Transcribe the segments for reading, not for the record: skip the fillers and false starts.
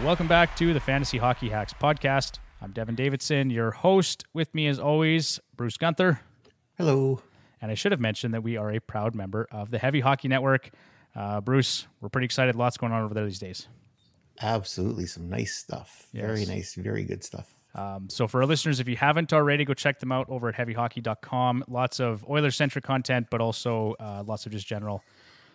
Welcome back to the Fantasy Hockey Hacks podcast. I'm Devin Davidson, your host. With me, as always, Bruce Gunther. Hello. And I should have mentioned that we are a proud member of the Heavy Hockey Network. Bruce, we're pretty excited. Lots going on over there these days. Absolutely. Some nice stuff. Yes. Very nice, very good stuff. So for our listeners, if you haven't already, go check them out over at heavyhockey.com. Lots of Oilers-centric content, but also lots of just general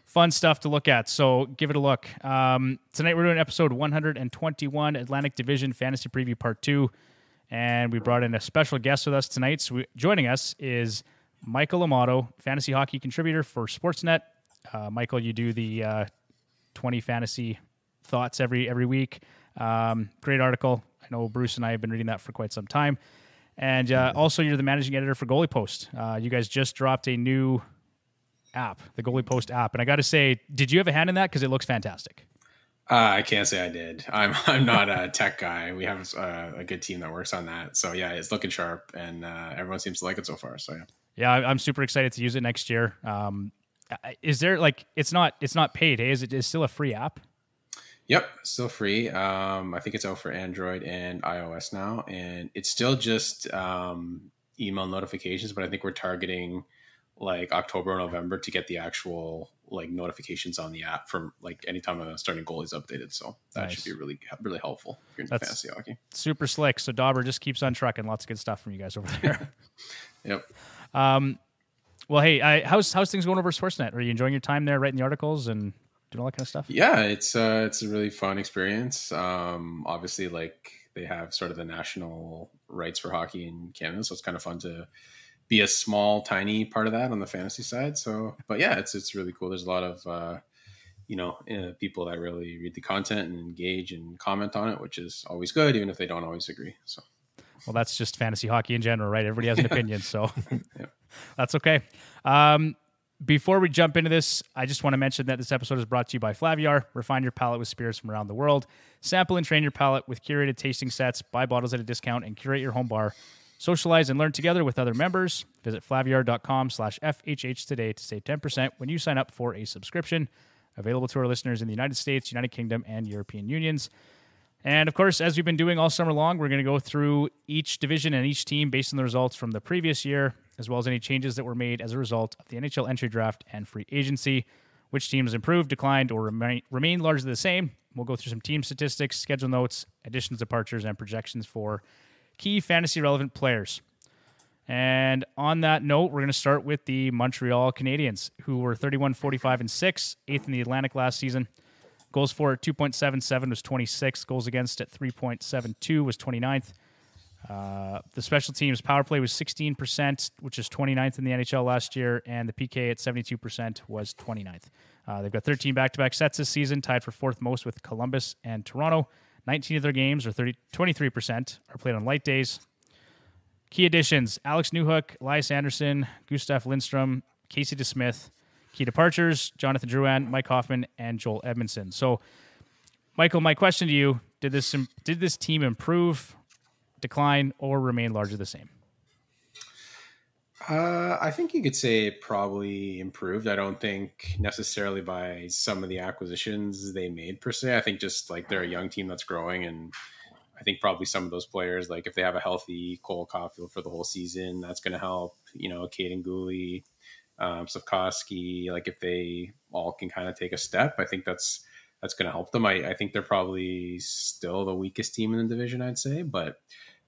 fun stuff to look at. So give it a look. Tonight we're doing episode 121, Atlantic Division Fantasy Preview Part 2. And we brought in a special guest with us tonight. So joining us is Michael Amato, fantasy hockey contributor for Sportsnet. Michael, you do the 20 fantasy thoughts every week. Great article. I know Bruce and I have been reading that for quite some time. And also, you're the managing editor for Goalie Post. You guys just dropped a new app, the Goalie Post app. And I got to say, did you have a hand in that? Because it looks fantastic. I can't say I did. I'm not a tech guy. We have a good team that works on that. So yeah, it's looking sharp, and everyone seems to like it so far. So yeah, I'm super excited to use it next year. Is there it's not paid? Hey, is it still a free app? Yep, still free. I think it's out for Android and iOS now, and it's still just email notifications. But I think we're targeting like October or November to get the actual like notifications on the app from like anytime a starting goalie is updated. So that should be really, really helpful if you're into fantasy hockey. Super slick. So Dauber just keeps on trucking. Lots of good stuff from you guys over there. Yep. Well, hey, how's things going over Sportsnet? Are you enjoying your time there, writing the articles and doing all that kind of stuff? Yeah, it's a really fun experience. Obviously, like they have sort of the national rights for hockey in Canada, so it's kind of fun to be a small, tiny part of that on the fantasy side. So, but yeah, it's really cool. There's a lot of people that really read the content and engage and comment on it, which is always good, even if they don't always agree. So, well, that's just fantasy hockey in general, right? Everybody has an opinion, so yeah. That's okay. Before we jump into this, I just want to mention that this episode is brought to you by Flaviar. Refine your palate with spirits from around the world. Sample and train your palate with curated tasting sets. Buy bottles at a discount and curate your home bar. Socialize and learn together with other members. Visit flaviar.com/FHH today to save 10% when you sign up for a subscription. Available to our listeners in the United States, United Kingdom, and European Unions. And, of course, as we've been doing all summer long, we're going to go through each division and each team based on the results from the previous year, as well as any changes that were made as a result of the NHL entry draft and free agency. Which teams improved, declined, or remained largely the same. We'll go through some team statistics, schedule notes, additions, departures, and projections for key fantasy-relevant players. And on that note, we're going to start with the Montreal Canadiens, who were 31-45-6, 8th in the Atlantic last season. Goals for at 2.77 was 26. Goals against at 3.72 was 29th. The special teams power play was 16%, which is 29th in the NHL last year, and the PK at 72% was 29th. They've got 13 back-to-back sets this season, tied for fourth most with Columbus and Toronto. 19 of their games, or 23%, are played on light days. Key additions: Alex Newhook, Elias Anderson, Gustav Lindstrom, Casey DeSmith. Key departures: Jonathan Drouin, Mike Hoffman, and Joel Edmondson. So, Michael, my question to you, did this team improve, decline, or remain largely the same? I think you could say it probably improved. I don't think necessarily by some of the acquisitions they made per se. I think just like they're a young team that's growing, and I think probably some of those players, like if they have a healthy Cole Caulfield for the whole season, that's going to help. Caden Gooley, Slavkovsky, like if they all can kind of take a step, I think that's going to help them. I think they're probably still the weakest team in the division, I'd say, but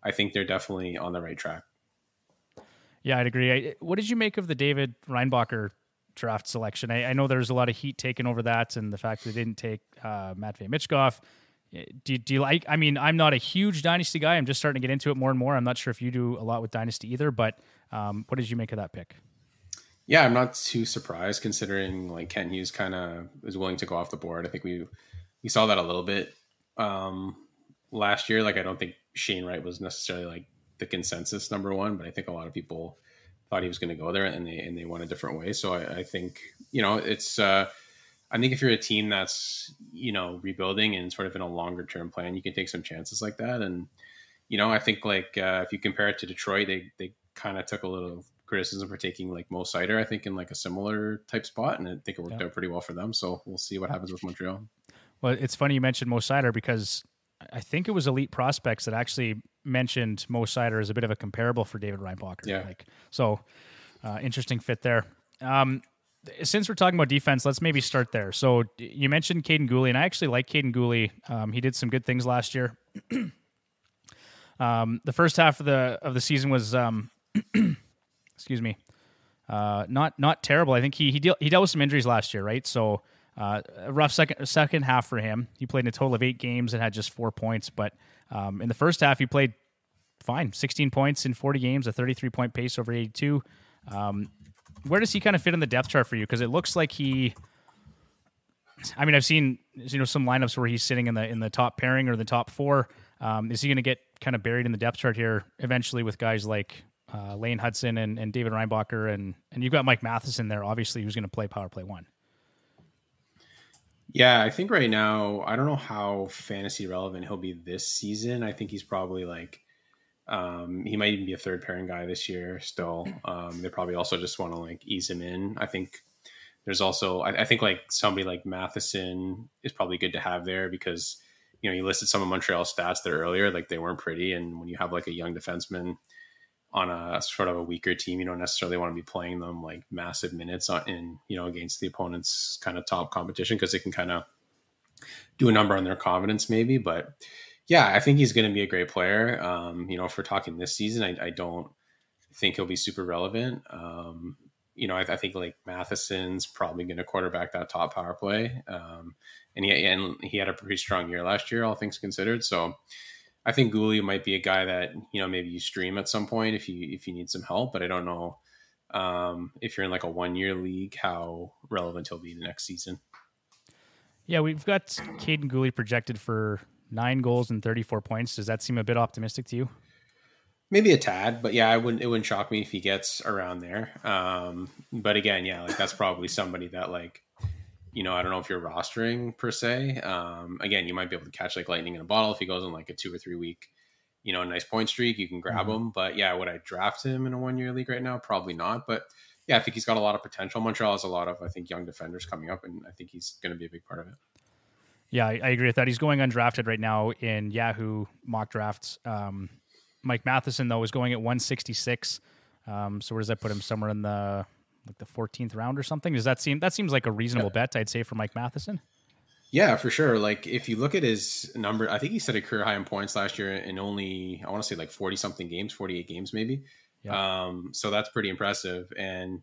I think they're definitely on the right track. Yeah, I'd agree. What did you make of the David Reinbacher draft selection? I know there's a lot of heat taken over that and the fact that they didn't take Matvei Michkov. Do you like, I mean, I'm not a huge Dynasty guy. I'm just starting to get into it more and more. I'm not sure if you do a lot with Dynasty either, but what did you make of that pick? Yeah, I'm not too surprised considering like Kent Hughes kind of is willing to go off the board. I think we saw that a little bit last year. Like I don't think Shane Wright was necessarily like the consensus number one, but I think a lot of people thought he was going to go there and they went a different way. So I think, it's I think if you're a team that's, rebuilding and sort of in a longer term plan, you can take some chances like that. And, I think like if you compare it to Detroit, they kind of took a little criticism for taking like Mo Seider, I think in like a similar type spot. And I think it worked out pretty well for them. So we'll see what happens with Montreal. Well, it's funny you mentioned Mo Seider because I think it was Elite Prospects that actually mentioned Mo Sider as a bit of a comparable for David Reinbacher. Yeah. Interesting fit there. Since we're talking about defense, let's maybe start there. So you mentioned Caden Gooley, and I actually like Caden Gooley. He did some good things last year. The first half of the season was, excuse me, not terrible. I think he dealt with some injuries last year, right? So a rough second half for him. He played in a total of 8 games and had just 4 points, but in the first half he played fine, 16 points in 40 games, a 33-point pace over 82. Where does he kind of fit in the depth chart for you? Because it looks like I've seen some lineups where he's sitting in the top pairing or the top 4. Is he going to get kind of buried in the depth chart here eventually with guys like Lane Hudson and David Reinbacher, and you've got Mike Matheson there, obviously, who's going to play power play 1? Yeah, I think right now, I don't know how fantasy relevant he'll be this season. I think he's probably like, he might even be a third pairing guy this year still. They probably also just want to like ease him in. I think there's also, I think like somebody like Matheson is probably good to have there because, you listed some of Montreal's stats there earlier, like they weren't pretty. And when you have like a young defenseman on a sort of a weaker team, you don't necessarily want to be playing them like massive minutes against the opponent's kind of top competition, because it can kind of do a number on their confidence maybe. But yeah, I think he's going to be a great player. If we're talking this season, I don't think he'll be super relevant. I think like Matheson's probably going to quarterback that top power play. And he had a pretty strong year last year, all things considered. So I think Gooley might be a guy that, maybe you stream at some point if you need some help, but I don't know if you're in like a 1-year league, how relevant he'll be the next season. Yeah, we've got Caden Gooley projected for 9 goals and 34 points. Does that seem a bit optimistic to you? Maybe a tad, but yeah, it wouldn't shock me if he gets around there. But again, yeah, like that's probably somebody that like, I don't know if you're rostering per se. Again, you might be able to catch like lightning in a bottle if he goes on like a 2 or 3 week, nice point streak. You can grab him. But yeah, would I draft him in a 1-year league right now? Probably not. But yeah, I think he's got a lot of potential. Montreal has a lot of, I think, young defenders coming up, and I think he's going to be a big part of it. Yeah, I agree with that. He's going undrafted right now in Yahoo mock drafts. Mike Matheson, though, is going at 166. So where does that put him? Somewhere in the 14th round or something? That seems like a reasonable bet, I'd say, for Mike Matheson? Yeah, for sure. Like if you look at his number, I think he set a career high in points last year in only, I want to say like 40 something games, 48 games maybe. Yeah. So that's pretty impressive. And,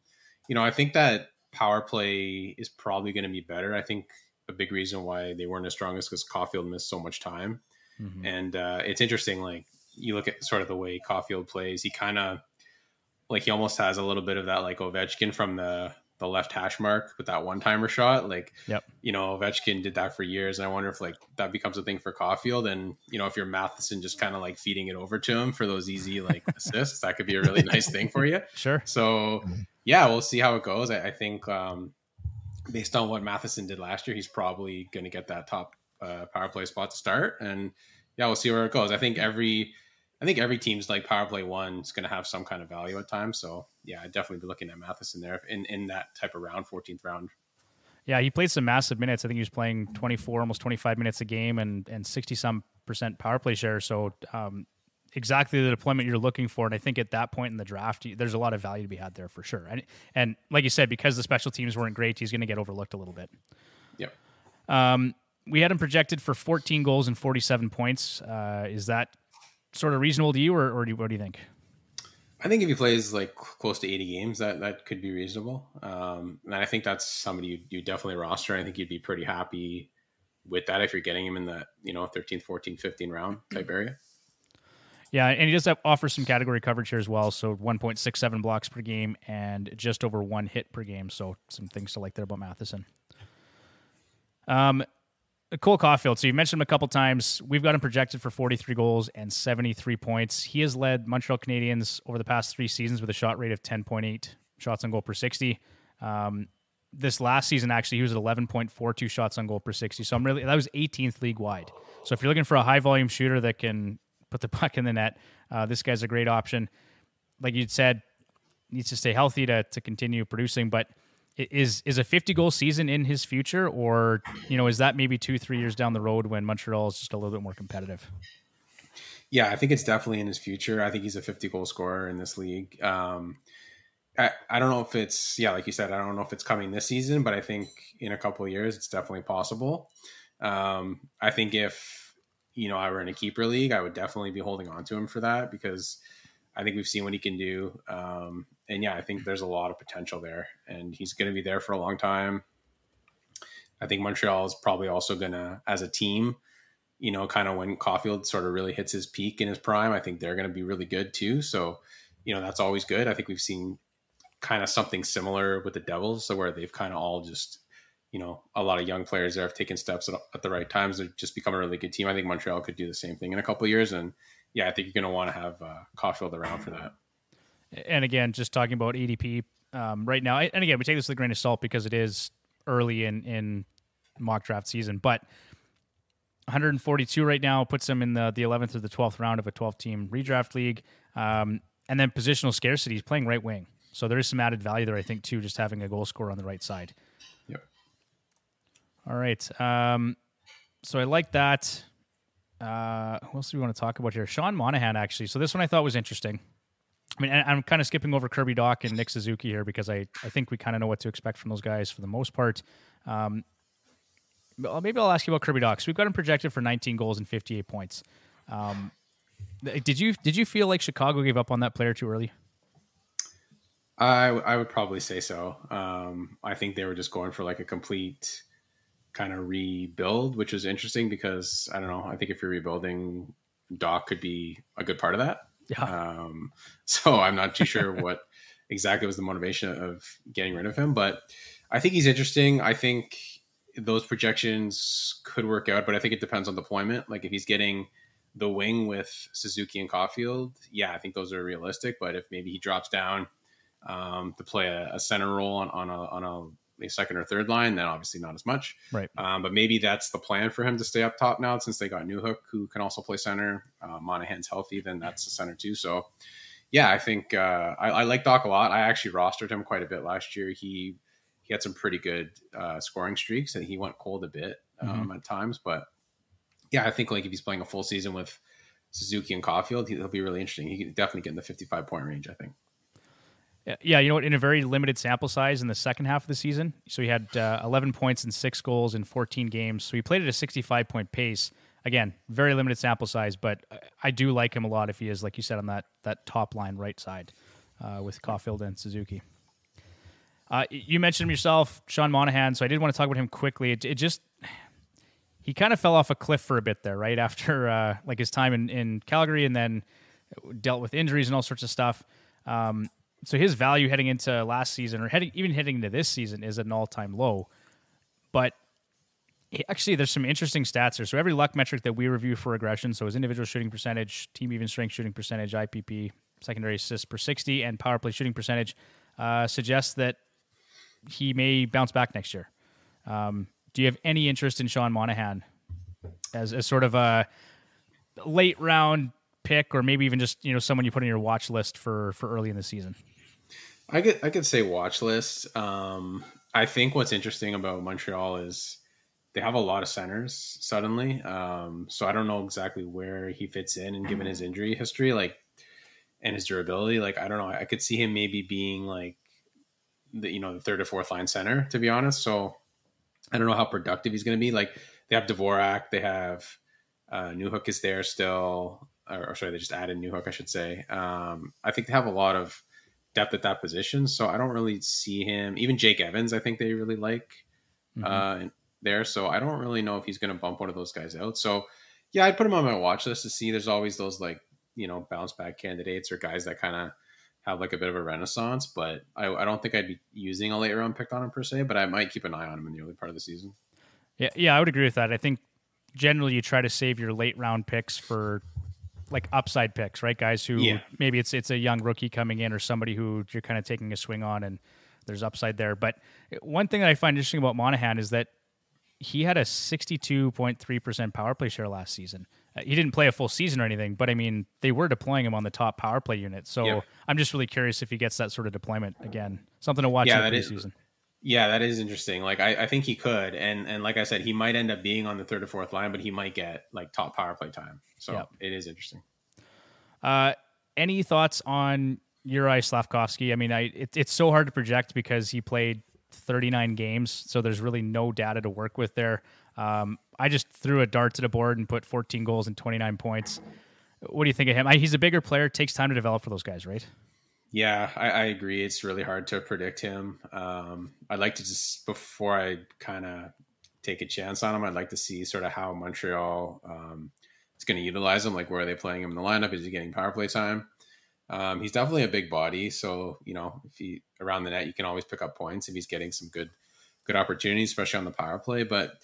I think that power play is probably going to be better. I think a big reason why they weren't as strong is because Caulfield missed so much time. Mm-hmm. And it's interesting, like you look at sort of the way Caulfield plays, he kind of like, he almost has a little bit of that like Ovechkin from the left hash mark with that one-timer shot. Like, yep. Ovechkin did that for years. And I wonder if like that becomes a thing for Caulfield. And, if you're Matheson just kind of like feeding it over to him for those easy like assists, that could be a really nice thing for you. Sure. So yeah, we'll see how it goes. I think based on what Matheson did last year, he's probably going to get that top power play spot to start. And yeah, we'll see where it goes. I think every team's like power play 1 is going to have some kind of value at times. So yeah, I'd definitely be looking at Matheson there in that type of round, 14th round. Yeah, he played some massive minutes. I think he was playing 24, almost 25 minutes a game and 60-some% power play share. So exactly the deployment you're looking for. And I think at that point in the draft, there's a lot of value to be had there for sure. And like you said, because the special teams weren't great, he's going to get overlooked a little bit. Yep. We had him projected for 14 goals and 47 points. Is that sort of reasonable to you, or what do you think? I think if he plays like close to 80 games, that could be reasonable. And I think that's somebody you definitely roster. I think you'd be pretty happy with that if you're getting him in that 13th, 14th, 15th round type area. Yeah, and he does offer some category coverage here as well. So 1.67 blocks per game and just over 1 hit per game. So some things to like there about Matheson. Cole Caulfield, so you mentioned him a couple times. We've got him projected for 43 goals and 73 points. He has led Montreal Canadiens over the past 3 seasons with a shot rate of 10.8 shots on goal per 60. This last season, actually, he was at 11.42 shots on goal per 60. So that was 18th league wide. So if you're looking for a high volume shooter that can put the puck in the net, this guy's a great option. Like you'd said, needs to stay healthy to continue producing, but Is a 50-goal season in his future, or is that maybe 2-3 years down the road when Montreal is just a little bit more competitive? Yeah, I think it's definitely in his future. I think he's a 50-goal scorer in this league. I don't know if it's, like you said, I don't know if it's coming this season, but I think in a couple of years, it's definitely possible. I think if, I were in a keeper league, I would definitely be holding on to him for that, because I think we've seen what he can do. And I think there's a lot of potential there, and he's going to be there for a long time. I think Montreal is probably also going to, as a team, kind of when Caulfield sort of really hits his peak in his prime, I think they're going to be really good too. So, that's always good. I think we've seen kind of something similar with the Devils, so where they've kind of all just, a lot of young players there have taken steps at the right times. They've just become a really good team. I think Montreal could do the same thing in a couple of years. And I think you're going to want to have Caulfield around for that. And again, just talking about ADP right now, and again, we take this with a grain of salt because it is early in mock draft season, but 142 right now puts him in the 11th or the 12th round of a 12-team redraft league. And then positional scarcity, he's playing right wing. So there is some added value there, I think, too, just having a goal scorer on the right side. Yep. All right. So I like that. Who else do we want to talk about here? Sean Monahan, actually. So this one I thought was interesting. I mean, I'm kind of skipping over Kirby Dach and Nick Suzuki here because I think we kind of know what to expect from those guys for the most part. Maybe I'll ask you about Kirby Dach. So we've got him projected for 19 goals and 58 points. Did you feel like Chicago gave up on that player too early? I would probably say so. I think they were just going for like a complete kind of rebuild, which was interesting because I don't know. I think if you're rebuilding, Dach could be a good part of that. Yeah. So I'm not too sure what exactly was the motivation of getting rid of him, but I think he's interesting. I think those projections could work out, but I think it depends on deployment. Like if he's getting the wing with Suzuki and Caulfield, I think those are realistic. But if maybe he drops down to play a center role on a second or third line, then obviously not as much. Right. But maybe that's the plan for him to stay up top now, since they got Newhook, who can also play center. Monahan's healthy, then that's the center too. So I think I like Dach a lot. I actually rostered him quite a bit last year. He had some pretty good scoring streaks, and he went cold a bit at times. But I think like if he's playing a full season with Suzuki and Caulfield, he'll be really interesting. He can definitely get in the 55-point range, I think. Yeah, you know what? In a very limited sample size in the second half of the season, so he had 11 points and 6 goals in 14 games. So he played at a 65-point pace. Again, very limited sample size, but I do like him a lot if he is, like you said, on that top line right side with Caulfield and Suzuki. You mentioned him yourself, Sean Monahan, so I did want to talk about him quickly. He kind of fell off a cliff for a bit there, right? After like his time in Calgary, and then dealt with injuries and all sorts of stuff. So his value heading into last season, or even heading into this season, is at an all-time low. But actually, there's some interesting stats here. So every luck metric that we review for regression, so his individual shooting percentage, team even strength shooting percentage, IPP, secondary assists per 60, and power play shooting percentage, suggests that he may bounce back next year. Do you have any interest in Sean Monahan as sort of a late round pick, or maybe even just someone you put on your watch list for early in the season? I could say watch list. I think what's interesting about Montreal is they have a lot of centers suddenly. So I don't know exactly where he fits in, and given his injury history, and his durability, I don't know. I could see him maybe being like the third or fourth line center, to be honest. So I don't know how productive he's going to be. They have Dvorak, they have Newhook is there still, or sorry, they just added Newhook, I should say. I think they have a lot of depth at that position, so I don't really see him. Even Jake Evans, I think they really like there. So I don't really know if he's going to bump one of those guys out. So I'd put him on my watch list to see. There's always those bounce back candidates or guys that kind of have a bit of a renaissance, but I don't think I'd be using a late round pick on him per se, but I might keep an eye on him in the early part of the season. Yeah, I would agree with that. I think generally you try to save your late round picks for upside picks, right? Guys who maybe it's a young rookie coming in, or somebody who you're kind of taking a swing on and there's upside there. But one thing that I find interesting about Monahan is that he had a 62.3% power play share last season. He didn't play a full season or anything, but I mean, they were deploying him on the top power play unit. So I'm just really curious if he gets that sort of deployment again. Something to watch in the preseason. Yeah, that is interesting. Like I think he could, and like I said, he might end up being on the third or fourth line, but he might get like top power play time. Yeah. So it is interesting. Any thoughts on Uri Slavkovsky? I mean, it's so hard to project because he played 39 games, so there's really no data to work with there. I just threw a dart to the board and put 14 goals and 29 points. What do you think of him? He's a bigger player. It takes time to develop for those guys, right? Yeah, I agree. It's really hard to predict him. I'd like to just, before I kind of take a chance on him, I'd like to see sort of how Montreal is going to utilize him. Like, where are they playing him in the lineup? Is he getting power play time? He's definitely a big body. So, if he around the net, you can always pick up points if he's getting some good opportunities, especially on the power play. But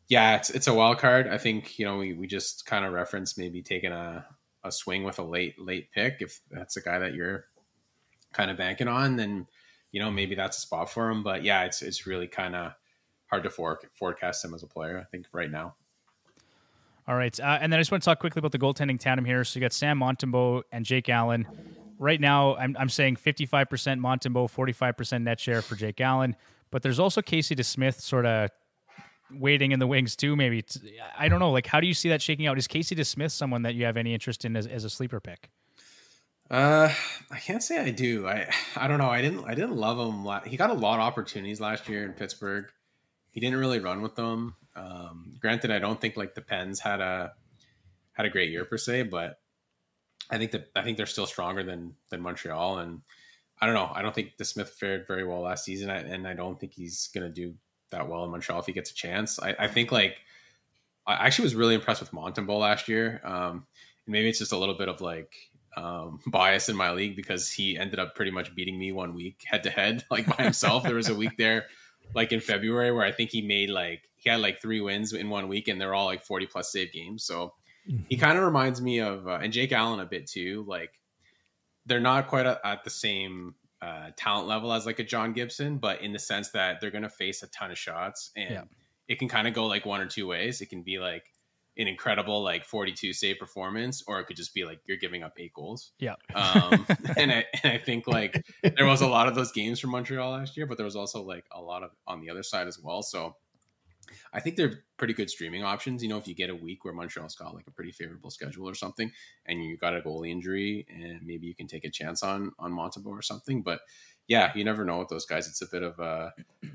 yeah, it's a wild card. I think, we just kind of referenced maybe taking a swing with a late pick. If that's a guy that you're kind of banking on, then maybe that's a spot for him. But yeah, it's really kind of hard to forecast him as a player, I think, right now. All right, and then I just want to talk quickly about the goaltending tandem here. So you got Sam Montembeault and Jake Allen. Right now, I'm saying 55% Montembeault, 45% net share for Jake Allen. But there's also Casey DeSmith sort of waiting in the wings too. Maybe I don't know. Like, how do you see that shaking out? Is Casey DeSmith someone that you have any interest in as a sleeper pick? I can't say I do. I don't know. I didn't love him. He got a lot of opportunities last year in Pittsburgh. He didn't really run with them. Granted, I don't think like the Pens had a great year per se, but I think they're still stronger than Montreal. And I don't know. I don't think DeSmith fared very well last season, and I don't think he's gonna do that well in Montreal if he gets a chance. I think like I actually was really impressed with Montembeault last year. And maybe it's just a little bit of like bias in my league because he ended up pretty much beating me one week head to head, like by himself. There was a week there, like in February, where I think he had like 3 wins in one week, and they're all like 40 plus save games. So he kind of reminds me of, and Jake Allen a bit too. Like, they're not quite at the same talent level as like a John Gibson, but in the sense that they're going to face a ton of shots, and it can kind of go like one or two ways. It can be like an incredible like 42 save performance, or it could just be like you're giving up 8 goals. Yeah. And I think like there was a lot of those games from Montreal last year, but there was also like a lot of on the other side as well. So I think they're pretty good streaming options. If you get a week where Montreal's got like a pretty favorable schedule or something, and you got a goalie injury, and maybe you can take a chance on Montembeault or something. But yeah, you never know with those guys. It's a bit of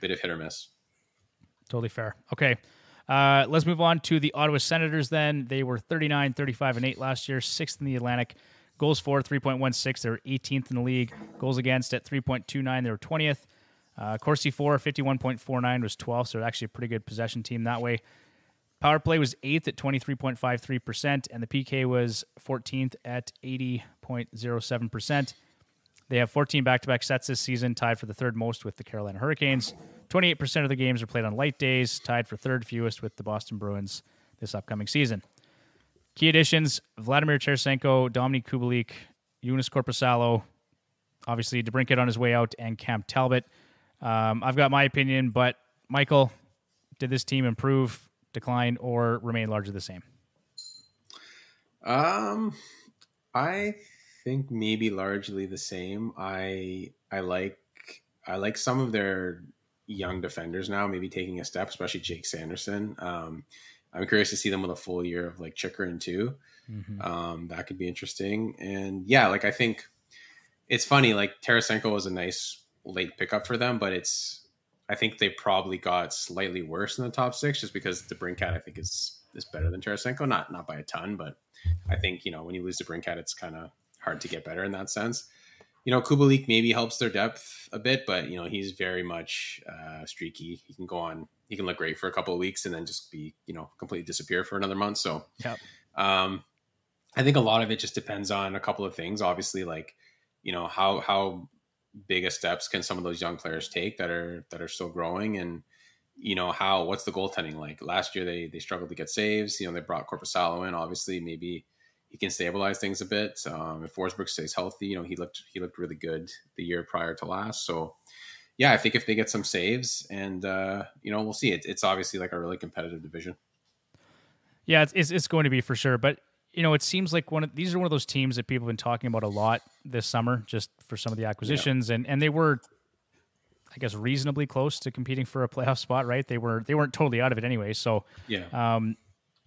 hit or miss. Totally fair. Okay. Let's move on to the Ottawa Senators then. They were 39, 35, and 8 last year, 6th in the Atlantic. Goals for, 3.16. They were 18th in the league. Goals against at 3.29. They were 20th. Corsi for, 51.49 was 12th, so actually a pretty good possession team that way. Power play was 8th at 23.53%, and the PK was 14th at 80.07%. They have 14 back-to-back sets this season, tied for the third most with the Carolina Hurricanes. 28% of the games are played on light days, tied for third fewest with the Boston Bruins this upcoming season. Key additions, Vladimir Tarasenko, Dominic Kubalik, Jonas Korpisalo, obviously DeBrincat on his way out, and Cam Talbot. I've got my opinion, but Michael, did this team improve, decline, or remain largely the same? I think maybe largely the same. I like some of their young defenders now, maybe taking a step, especially Jake Sanderson. I'm curious to see them with a full year of like Chikrin too. Mm-hmm. That could be interesting. And yeah, like I think it's funny, like Tarasenko was a nice late pickup for them, but I think they probably got slightly worse in the top 6 just because DeBrincat I think is better than Tarasenko, not by a ton, but I think, when you lose DeBrincat, it's kind of hard to get better in that sense. Kubalik maybe helps their depth a bit, but he's very much streaky. He can look great for a couple of weeks and then just be, completely disappear for another month. So I think a lot of it just depends on a couple of things. Obviously, like, how big a steps can some of those young players take that are still growing, and what's the goaltending like? Last year they struggled to get saves. They brought Korpisalo in. Obviously, maybe he can stabilize things a bit. If Forsberg stays healthy, he looked really good the year prior to last. So yeah, I think if they get some saves, and we'll see. It's obviously like a really competitive division. Yeah, it's going to be for sure. But it seems like these are one of those teams that people have been talking about a lot this summer, just for some of the acquisitions, and they were I guess, reasonably close to competing for a playoff spot, right? They weren't totally out of it anyway. So, Yeah.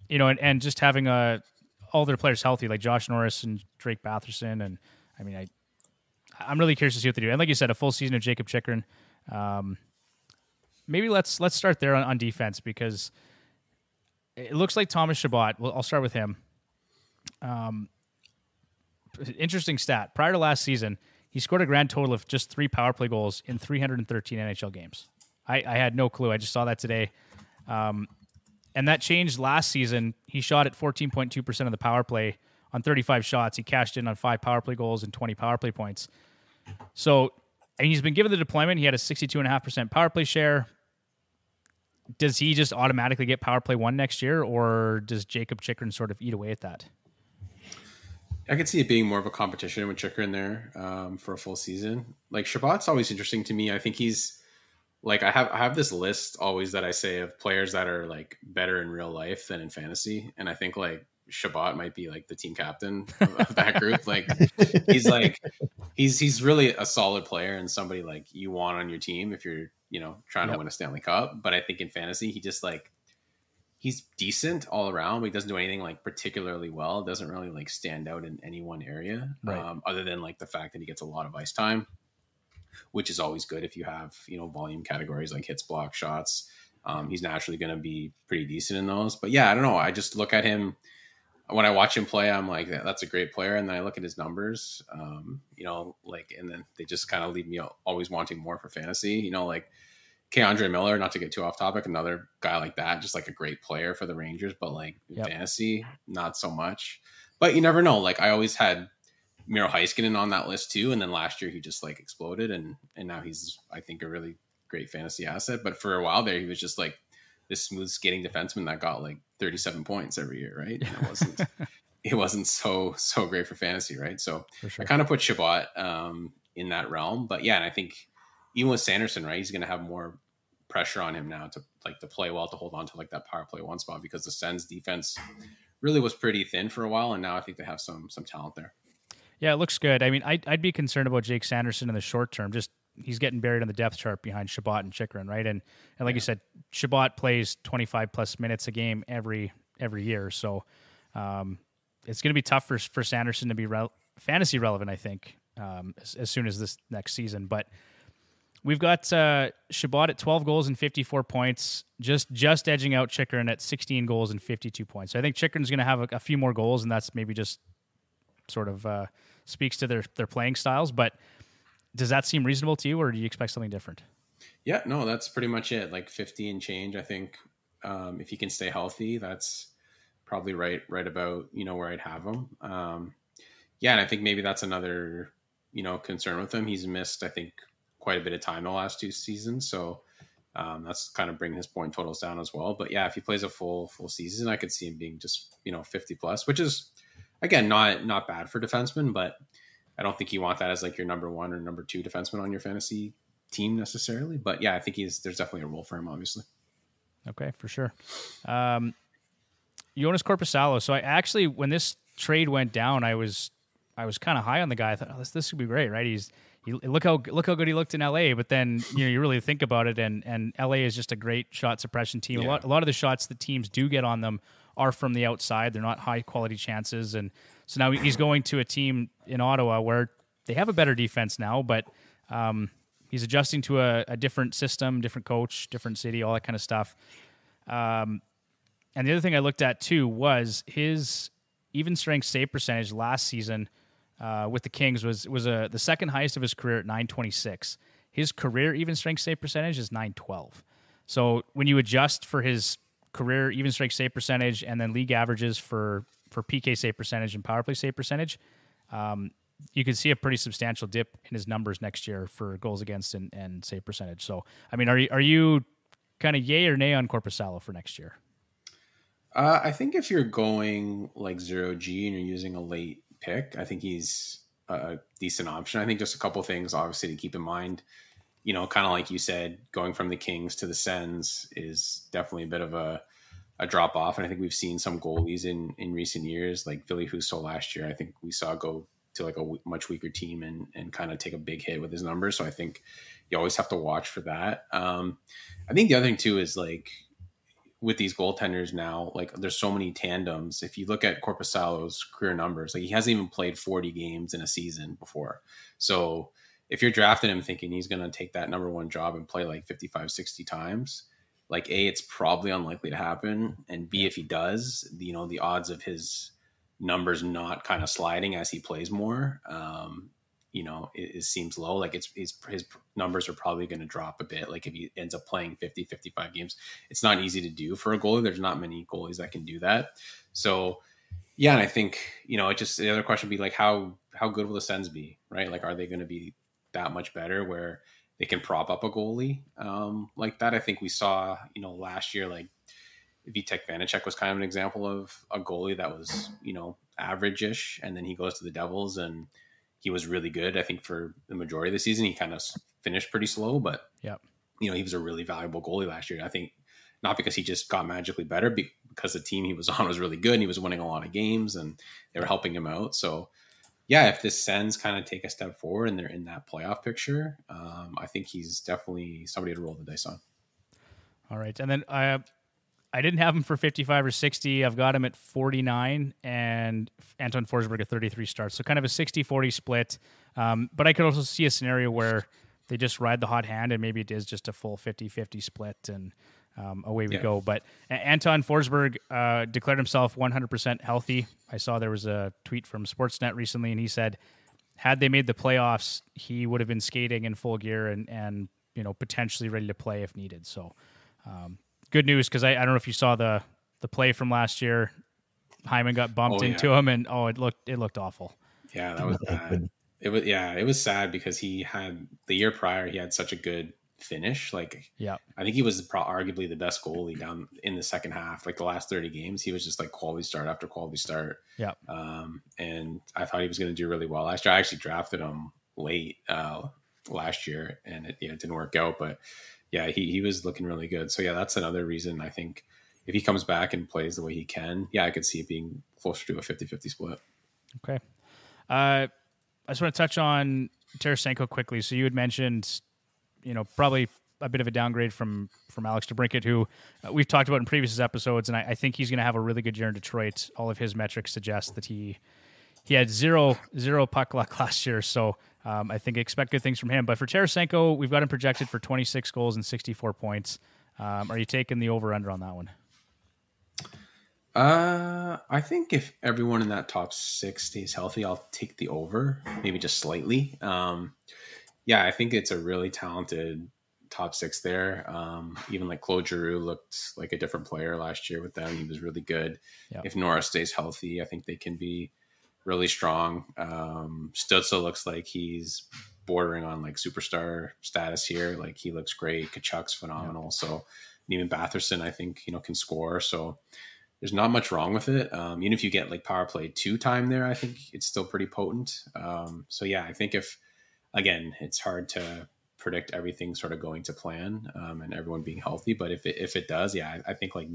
and just having all their players healthy, like Josh Norris and Drake Batherson, and I mean, I'm really curious to see what they do. And like you said, a full season of Jacob Chikrin. Maybe let's start there on defense, because it looks like Thomas Chabot. Well, I'll start with him. Interesting stat. Prior to last season, he scored a grand total of just 3 power play goals in 313 NHL games. I had no clue. I just saw that today. And that changed last season. He shot at 14.2% of the power play on 35 shots. He cashed in on 5 power play goals and 20 power play points. So, and he's been given the deployment. He had a 62.5% power play share. Does he just automatically get power play 1 next year, or does Jacob Chikrin sort of eat away at that? I could see it being more of a competition with Chikrin there for a full season. Like, Chabot's always interesting to me. I think he's like, I have this list always that I say of players that are like better in real life than in fantasy, and I think like Chabot might be like the team captain of that group. Like, he's really a solid player and somebody like you want on your team if you're trying to win a Stanley Cup. But I think in fantasy, he just like, he's decent all around, but he doesn't do anything like particularly well. It doesn't really like stand out in any one area, Right. other than like the fact that he gets a lot of ice time, which is always good if you have, volume categories like hits, blocks, shots. He's naturally going to be pretty decent in those. But yeah, I don't know. I just look at him when I watch him play. I'm like, that's a great player. And then I look at his numbers, and then they just kind of leave me always wanting more for fantasy, like Keandre Miller, not to get too off topic, another guy like that, just like a great player for the Rangers, but like fantasy, not so much. But you never know. Like, I always had Miro Heiskanen on that list too, and then last year he just like exploded, and now he's, I think, a really great fantasy asset. But for a while there, he was just like this smooth skating defenseman that got like 37 points every year, right? And it wasn't so great for fantasy, right? So Sure. I kind of put Chabot in that realm. But yeah, and I think even with Sanderson, right, he's going to have more pressure on him now to play well, to hold on to like that power play 1 spot, because the Sens defense really was pretty thin for a while, and now I think they have some talent there. Yeah, it looks good. I mean, I'd be concerned about Jake Sanderson in the short term. Just he's getting buried on the depth chart behind Chabot and Chikrin, right? And like you said, Chabot plays 25 plus minutes a game every year, so it's going to be tough for Sanderson to be fantasy relevant, I think, as soon as this next season. But we've got Chabot at 12 goals and 54 points, just edging out Chikrin at 16 goals and 52 points. So I think Chikrin's going to have a few more goals, and that's maybe just sort of speaks to their playing styles. But does that seem reasonable to you, or do you expect something different? Yeah, no, that's pretty much it. Like 50 and change, I think. If he can stay healthy, that's probably right about where I'd have him. And I think maybe that's another concern with him. He's missed, I think, quite a bit of time the last 2 seasons, so that's kind of bringing his point totals down as well. But yeah, if he plays a full season, I could see him being just 50 plus, which is again not bad for defensemen, but I don't think you want that as like your number 1 or number 2 defenseman on your fantasy team necessarily. But yeah, I think there's definitely a role for him, obviously. Okay, for sure. Jonas Korpisalo. So I actually, when this trade went down, I was kind of high on the guy. I thought, this could be great, right? Look how good he looked in LA. But then you really think about it, and LA is just a great shot suppression team. Yeah. A lot of the shots that teams do get on them are from the outside. They're not high quality chances, and so now he's going to a team in Ottawa where they have a better defense now, but he's adjusting to a different system, different coach, different city, all that kind of stuff. And the other thing I looked at too was his even strength save percentage last season with the Kings was the second highest of his career at 926. His career even strength save percentage is 912. So when you adjust for his career even strength save percentage and then league averages for PK save percentage and power play save percentage, you can see a pretty substantial dip in his numbers next year for goals against and save percentage. So, I mean, are you kind of yay or nay on Korpisalo for next year? I think if you're going like 0G and you're using a late pick, I think he's a decent option. I think just a couple things, obviously, to keep in mind. Kind of like you said, going from the Kings to the Sens is definitely a bit of a drop off. And I think we've seen some goalies in recent years, like Ville Husso last year. I think we saw go to like a much weaker team and kind of take a big hit with his numbers. So I think you always have to watch for that. I think the other thing too is like with these goaltenders now, like there's so many tandems. If you look at Korpisalo's career numbers, like he hasn't even played 40 games in a season before. So if you're drafting him thinking he's going to take that number one job and play like 55, 60 times, like A, it's probably unlikely to happen. And B, if he does, the odds of his numbers not kind of sliding as he plays more, it seems low. Like his numbers are probably going to drop a bit. Like if he ends up playing 50, 55 games, it's not easy to do for a goalie. There's not many goalies that can do that. So yeah. And I think, it just, the other question would be like, how good will the Sens be, right? Like, are they going to be that much better where they can prop up a goalie like that? I think we saw, last year, like Vitek Vanacek was kind of an example of a goalie that was, average-ish, and then he goes to the Devils and he was really good. I think for the majority of the season, he kind of finished pretty slow, but yeah, he was a really valuable goalie last year. I think not because he just got magically better, because the team he was on was really good and he was winning a lot of games and they were helping him out. So yeah, if the Sens kind of take a step forward and they're in that playoff picture, I think he's definitely somebody to roll the dice on. All right. And then I didn't have him for 55 or 60. I've got him at 49 and Anton Forsberg at 33 starts. So kind of a 60-40 split. But I could also see a scenario where they just ride the hot hand and maybe it is just a full 50-50 split and away we go. But Anton Forsberg declared himself 100% healthy. I saw there was a tweet from Sportsnet recently, and he said had they made the playoffs, he would have been skating in full gear and potentially ready to play if needed. So good news, because I don't know if you saw the play from last year. Hyman got bumped into him, and it looked awful. Yeah, that was bad. It was sad because he had the year prior he had such a good finish. Like, yeah, I think he was arguably the best goalie down in the second half. Like the last 30 games, he was just like quality start after quality start. Yeah. And I thought he was going to do really well last year. I actually drafted him late last year, and it didn't work out. But yeah, he was looking really good. So yeah, that's another reason I think if he comes back and plays the way he can, I could see it being closer to a 50-50 split. Okay. I just want to touch on Tarasenko quickly. So you had mentioned, probably a bit of a downgrade from Alex DeBrincat, who we've talked about in previous episodes, and I think he's going to have a really good year in Detroit. All of his metrics suggest that he had zero puck luck last year, so I think expect good things from him. But for Tarasenko, we've got him projected for 26 goals and 64 points. Are you taking the over-under on that one? I think if everyone in that top six stays healthy, I'll take the over, maybe just slightly. I think it's a really talented top six there. Even like Claude Giroux looked like a different player last year with them. He was really good. Yep. If Norris stays healthy, I think they can be really strong. Stützle looks like he's bordering on like superstar status here. Like he looks great. Kachuk's phenomenal. Yep. So even Batherson, I think, can score. So there's not much wrong with it. Even if you get like power play 2 time there, I think it's still pretty potent. I think again, it's hard to predict everything sort of going to plan and everyone being healthy. But if it does, I think like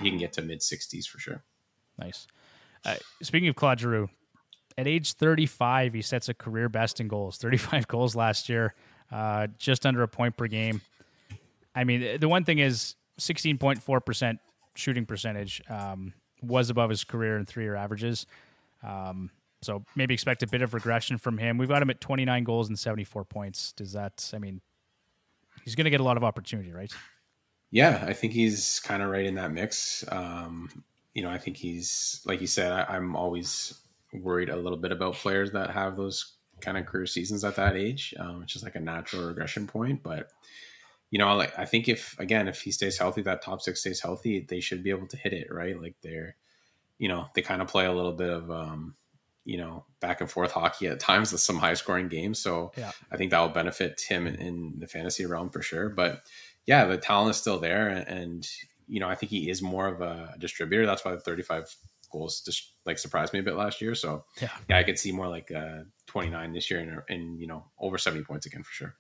he can get to mid 60s for sure. Nice. Speaking of Claude Giroux, at age 35, he sets a career best in goals. 35 goals last year, just under a point per game. I mean, the one thing is 16.4% shooting percentage was above his career and 3-year averages. So maybe expect a bit of regression from him. We've got him at 29 goals and 74 points. He's going to get a lot of opportunity, right? Yeah, I think he's kind of right in that mix. I think he's, like you said, I'm always worried a little bit about players that have those kind of career seasons at that age, which is like a natural regression point. But, I think if he stays healthy, that top six stays healthy, they should be able to hit it, right? Like they kind of play a little bit of, back and forth hockey at times with some high scoring games. So yeah. I think that will benefit him in the fantasy realm for sure. But yeah, the talent is still there. And I think he is more of a distributor. That's why the 35 goals just like surprised me a bit last year. So yeah, I could see more like 29 this year and over 70 points again for sure.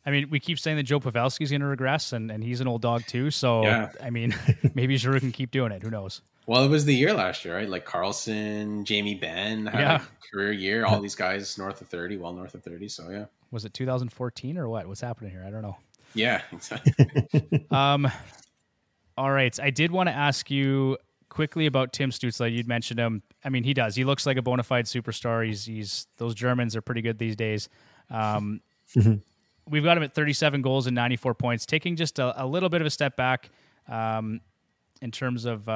I mean, we keep saying that Joe Pavelski's going to regress, and he's an old dog too. So, yeah. I mean, maybe Giroux can keep doing it. Who knows? Well, it was the year last year, right? Like Carlson, Jamie Benn had Yeah. a career year. All these guys north of 30, well north of 30. So yeah. Was it 2014 or what? What's happening here? I don't know. Yeah, exactly. All right. I did want to ask you quickly about Tim Stützle. You'd mentioned him. I mean, he does. He looks like a bona fide superstar. He's those Germans are pretty good these days. We've got him at 37 goals and 94 points, taking just a little bit of a step back in terms of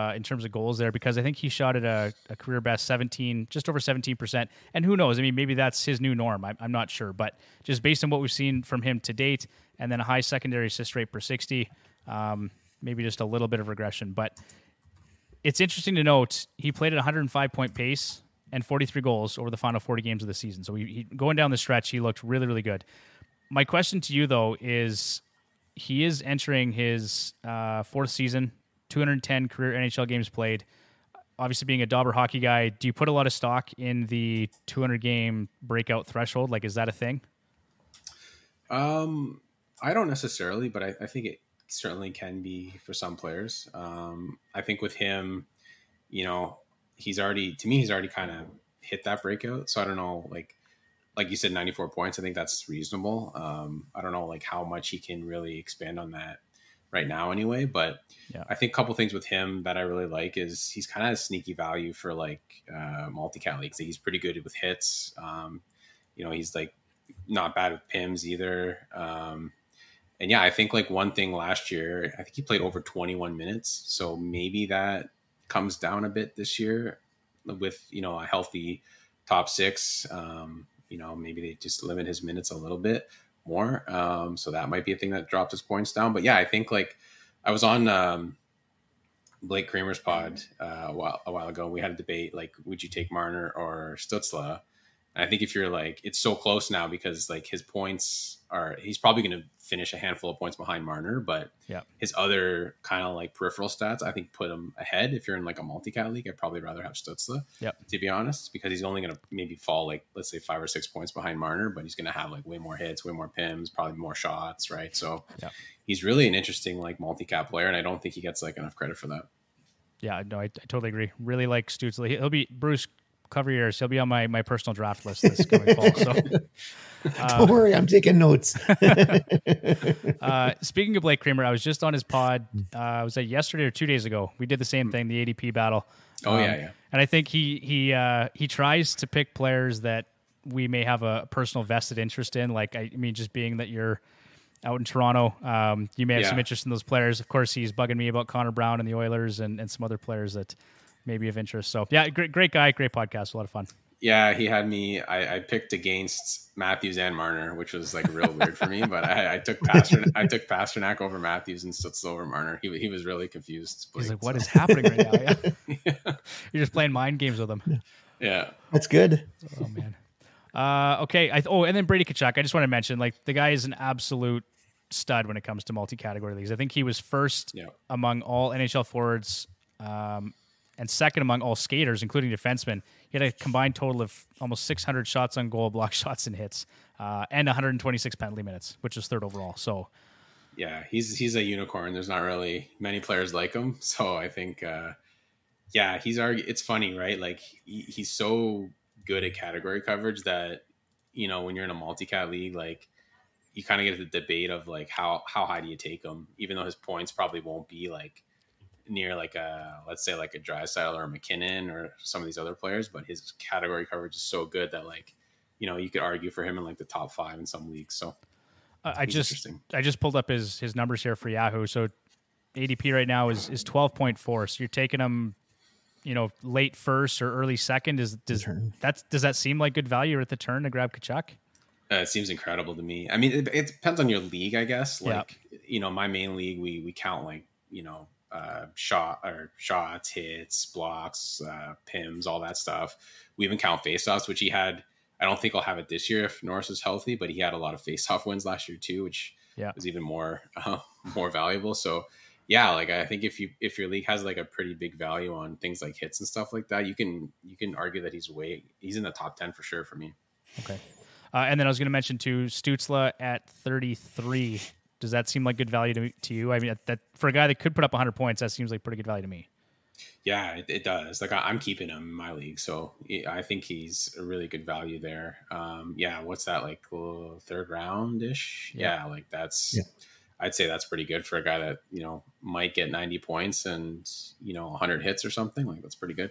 goals there, because I think he shot at a career best 17, just over 17%. And who knows? I mean, maybe that's his new norm. I'm not sure, but just based on what we've seen from him to date, and then a high secondary assist rate per 60. Maybe just a little bit of regression. But it's interesting to note he played at 105-point pace and 43 goals over the final 40 games of the season. So he going down the stretch, he looked really, really good. My question to you, though, is he is entering his fourth season, 210 career NHL games played. Obviously, being a Dauber hockey guy, do you put a lot of stock in the 200-game breakout threshold? Like, is that a thing? I don't necessarily, but I think it certainly can be for some players. I think with him, he's already kind of hit that breakout. So I don't know, like you said, 94 points. I think that's reasonable. I don't know like how much he can really expand on that right now anyway, but yeah. I think a couple things with him that I really like is he's kind of a sneaky value for like multi-cat leagues. He's pretty good with hits. He's like not bad with PIMs either. And yeah, I think like one thing last year, I think he played over 21 minutes. So maybe that comes down a bit this year with, a healthy top six. Maybe they just limit his minutes a little bit more. So that might be a thing that dropped his points down. But yeah, I think like I was on Blake Kramer's pod a while ago. We had a debate, like, would you take Marner or Stützle? I think if you're like, it's so close now because like his points he's probably going to finish a handful of points behind Marner, but his other kind of like peripheral stats, I think put him ahead. If you're in like a multi-cat league, I'd probably rather have Stützle, to be honest, because he's only going to maybe fall like, let's say 5 or 6 points behind Marner, but he's going to have like way more hits, way more PIMs, probably more shots. Right. So he's really an interesting like multi-cat player. And I don't think he gets like enough credit for that. Yeah, no, I totally agree. Really like Stützle. He'll be Bruce. Cover your ears. He'll be on my personal draft list this coming fall. So don't worry, I'm taking notes. Speaking of Blake Kramer, I was just on his pod. Was that yesterday or 2 days ago? We did the same thing, the ADP battle. Yeah. And I think he tries to pick players that we may have a personal vested interest in. Like, I mean, just being that you're out in Toronto, you may have some interest in those players. Of course, he's bugging me about Connor Brown and the Oilers and some other players that may be of interest. So yeah, great guy, great podcast, a lot of fun. Yeah, he had me. I picked against Matthews and Marner, which was like real weird for me. But I took Pasternak over Matthews and Stützle over Marner. He was really confused. He's like, "What is happening right now?" Yeah. You're just playing mind games with him. Yeah, that's good. Oh man. Okay. And then Brady Tkachuk. I just want to mention, like, the guy is an absolute stud when it comes to multi-category leagues. I think he was first among all NHL forwards. And second among all skaters, including defensemen. He had a combined total of almost 600 shots on goal, block shots, and hits, and 126 penalty minutes, which is third overall. So, yeah, he's a unicorn. There's not really many players like him. So I think, it's funny, right? Like he's so good at category coverage that, when you're in a multi-cat league, like you kind of get the debate of like how high do you take him, even though his points probably won't be like near like let's say like a Draisaitl or a McKinnon or some of these other players, but his category coverage is so good that like, you could argue for him in like the top 5 in some leagues. So I just pulled up his numbers here for Yahoo. So ADP right now is 12.4. So you're taking him, late first or early second. Does that seem like good value at the turn to grab Tkachuk? It seems incredible to me. I mean, it depends on your league, I guess. Like, my main league, we count like, shots, hits, blocks, PIMs, all that stuff. We even count faceoffs, which he had. I don't think I'll have it this year if Norris is healthy, but he had a lot of faceoff wins last year too, which was even more valuable. So yeah, like I think if your league has like a pretty big value on things like hits and stuff like that, you can argue that he's in the top 10 for sure for me. Okay. And then I was going to mention too, Stützle at 33. Does that seem like good value to you? I mean, that for a guy that could put up 100 points, that seems like pretty good value to me. Yeah, it does. Like I'm keeping him in my league, so I think he's a really good value there. Yeah, what's that like third round ish? Yep. Yeah, like Yeah. I'd say that's pretty good for a guy that might get 90 points and 100 hits or something. Like that's pretty good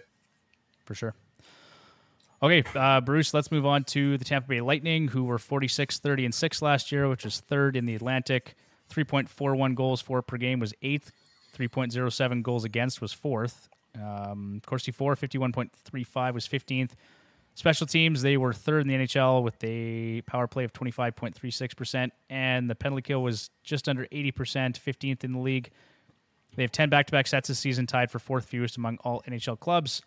For sure. Okay, Bruce, let's move on to the Tampa Bay Lightning, who were 46, 30, and 6 last year, which is third in the Atlantic. 3.41 goals for per game was eighth. 3.07 goals against was fourth. Corsi 4, 51.35 was 15th. Special teams, they were third in the NHL with a power play of 25.36%, and the penalty kill was just under 80%, 15th in the league. They have 10 back-to-back sets this season, tied for fourth fewest among all NHL clubs.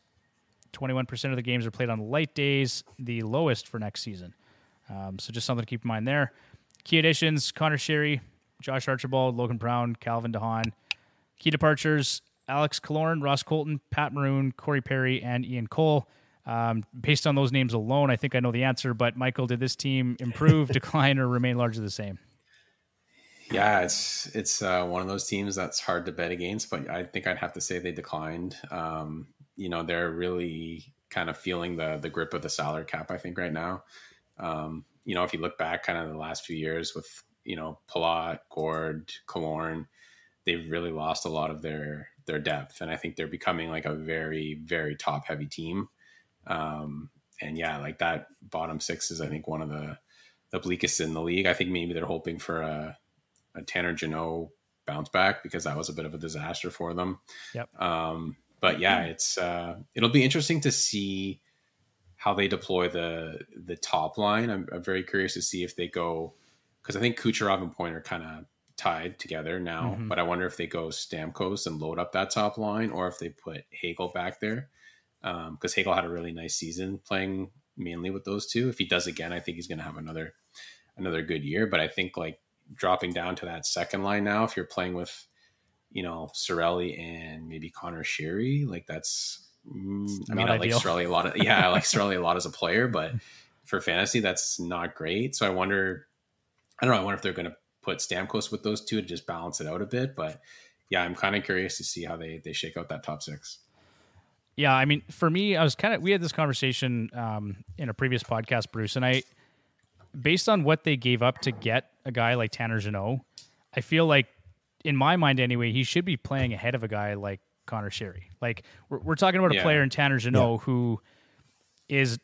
21% of the games are played on light days, the lowest for next season. So just something to keep in mind there. Key additions, Connor Sherry, Josh Archibald, Logan Brown, Calvin DeHaan. Key departures, Alex Killorn, Ross Colton, Pat Maroon, Corey Perry, and Ian Cole. Based on those names alone, I think I know the answer, but Michael, did this team improve, decline, or remain largely the same? Yeah, it's one of those teams that's hard to bet against, but I think I'd have to say they declined. They're really kind of feeling the grip of the salary cap, I think, right now. If you look back kind of the last few years with, Palate, Gord, Killorn, they've really lost a lot of their depth. And I think they're becoming like a very, very top heavy team. And yeah, like that bottom six is, I think, one of the bleakest in the league. I think maybe they're hoping for a Tanner Jeannot bounce back because that was a bit of a disaster for them. Yep. But yeah, it'll be interesting to see how they deploy the top line. I'm very curious to see if they go, because I think Kucherov and Point are kind of tied together now, but I wonder if they go Stamkos and load up that top line, or if they put Hagel back there, because Hagel had a really nice season playing mainly with those two. If he does again, I think he's going to have another good year. But I think like dropping down to that second line now, if you're playing with Cirelli and maybe Connor Sherry, like that's I like Cirelli a lot. I like Cirelli a lot as a player, but for fantasy, that's not great. So I wonder if they're going to put Stamkos with those two to just balance it out a bit. But yeah, I'm kind of curious to see how they shake out that top six. Yeah, I mean, for me, we had this conversation in a previous podcast, Bruce, and based on what they gave up to get a guy like Tanner Jeannot, I feel like, in my mind anyway, he should be playing ahead of a guy like Connor Sherry. Like we're talking about a player in Tanner Jeannot who is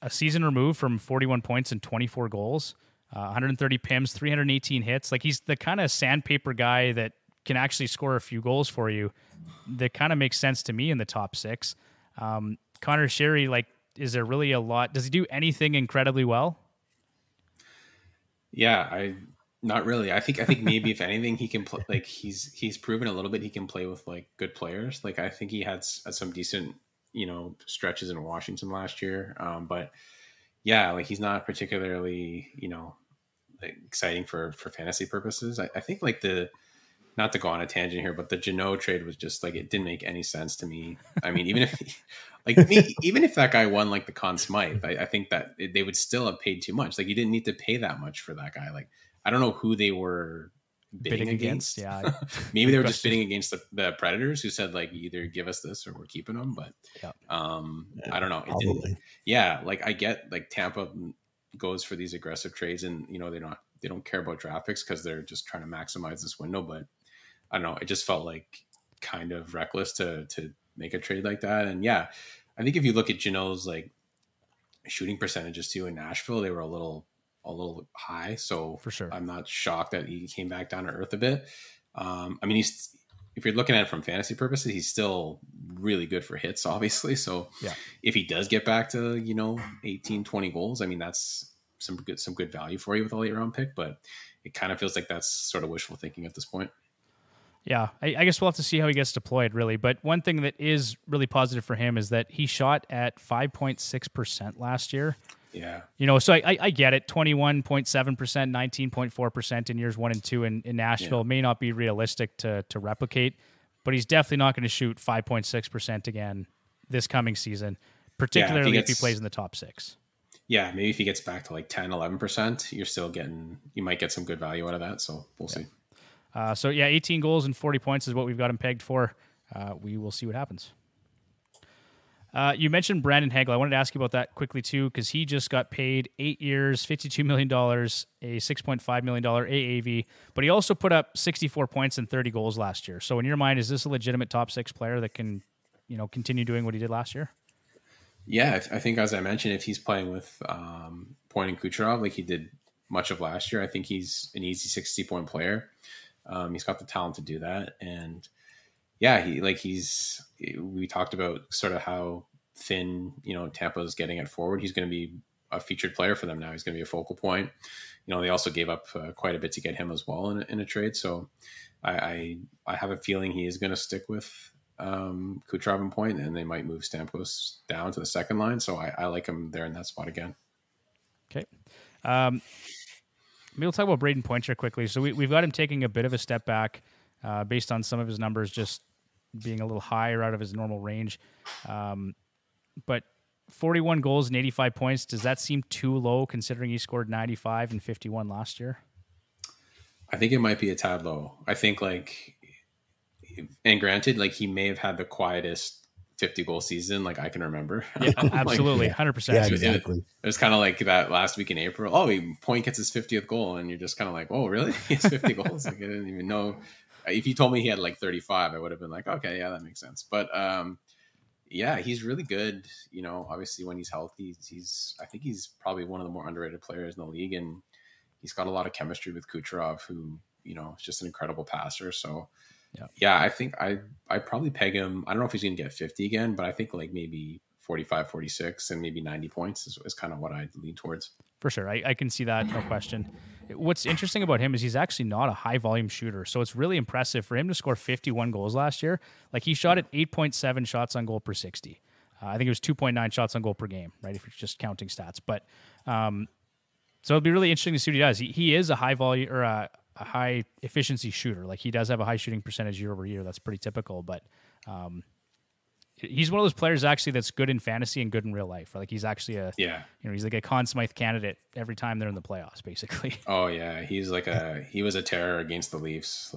a season removed from 41 points and 24 goals, 130 PIMs, 318 hits. Like he's the kind of sandpaper guy that can actually score a few goals for you. That kind of makes sense to me in the top six. Connor Sherry, like, is there really a lot? Does he do anything incredibly well? Yeah, not really. I think maybe if anything, he can play. Like he's proven a little bit he can play with like good players. Like I think he had some decent stretches in Washington last year. But yeah, like he's not particularly exciting for fantasy purposes. I think like not to go on a tangent here, but the Jeannot trade was just like, it didn't make any sense to me. I mean, even if that guy won like the Conn Smythe, I think that they would still have paid too much. Like you didn't need to pay that much for that guy. Like I don't know who they were bidding against. Yeah, maybe they were just bidding against the Predators, who said like, either give us this or we're keeping them. But I don't know. Like I get like Tampa goes for these aggressive trades, and they don't care about draft picks because they're just trying to maximize this window. But I don't know. It just felt like kind of reckless to make a trade like that. And yeah, I think if you look at Jeannot's like shooting percentages too in Nashville, they were a little high. So for sure, I'm not shocked that he came back down to earth a bit. I mean, if you're looking at it from fantasy purposes, he's still really good for hits, obviously. So if he does get back to 18, 20 goals, I mean, that's some good value for you with a late round pick. But it kind of feels like that's sort of wishful thinking at this point. Yeah, I guess we'll have to see how he gets deployed, really. But one thing that is really positive for him is that he shot at 5.6% last year. Yeah. So I get it. 21.7%, 19.4% in years 1 and 2 in Nashville may not be realistic to replicate, but he's definitely not going to shoot 5.6% again this coming season, particularly if he plays in the top six. Yeah, maybe if he gets back to like 10, 11%, you might get some good value out of that. So we'll see. 18 goals and 40 points is what we've got him pegged for. we will see what happens. You mentioned Brandon Hagel. I wanted to ask you about that quickly too, because he just got paid 8 years, $52 million, a $6.5 million AAV, but he also put up 64 points and 30 goals last year. So in your mind, is this a legitimate top six player that can, continue doing what he did last year? Yeah, I think as I mentioned, if he's playing with Point and Kucherov like he did much of last year, I think he's an easy 60-point player. He's got the talent to do that, and yeah, we talked about sort of how thin, Tampa is getting at forward. He's going to be a featured player for them now. He's going to be a focal point. They also gave up quite a bit to get him as well in a trade. So I have a feeling he is going to stick with Kucherov and Point, and they might move Stamkos down to the second line. So I like him there in that spot again. Okay. Maybe we'll talk about Braden Point here quickly. So we've got him taking a bit of a step back based on some of his numbers just being a little higher out of his normal range. But 41 goals and 85 points, does that seem too low considering he scored 95 and 51 last year? I think it might be a tad low. I think and granted, he may have had the quietest 50-goal season I can remember. Yeah, absolutely. 100%. Yeah, exactly. It was kind of like that last week in April. Point gets his 50th goal, and you're just kind of like, oh, really? He has 50 goals? I didn't even know. If you told me he had 35, I would have been like, okay, yeah, that makes sense. But yeah, he's really good. Obviously when he's healthy, I think he's probably one of the more underrated players in the league, and he's got a lot of chemistry with Kucherov, who is just an incredible passer. So yeah, I think I probably peg him. I don't know if he's going to get 50 again, but I think maybe 45, 46, and maybe 90 points is kind of what I lean towards. For sure. I can see that, no question. What's interesting about him is he's actually not a high-volume shooter, so it's really impressive for him to score 51 goals last year. He shot at 8.7 shots on goal per 60. I think it was 2.9 shots on goal per game, right, if you're just counting stats. But so it'll be really interesting to see what he does. He is a high-volume or a high-efficiency shooter. He does have a high shooting percentage year over year. That's pretty typical, but he's one of those players actually that's good in fantasy and good in real life. He's actually he's like a Conn Smythe candidate every time they're in the playoffs, basically. Oh yeah, he was a terror against the Leafs.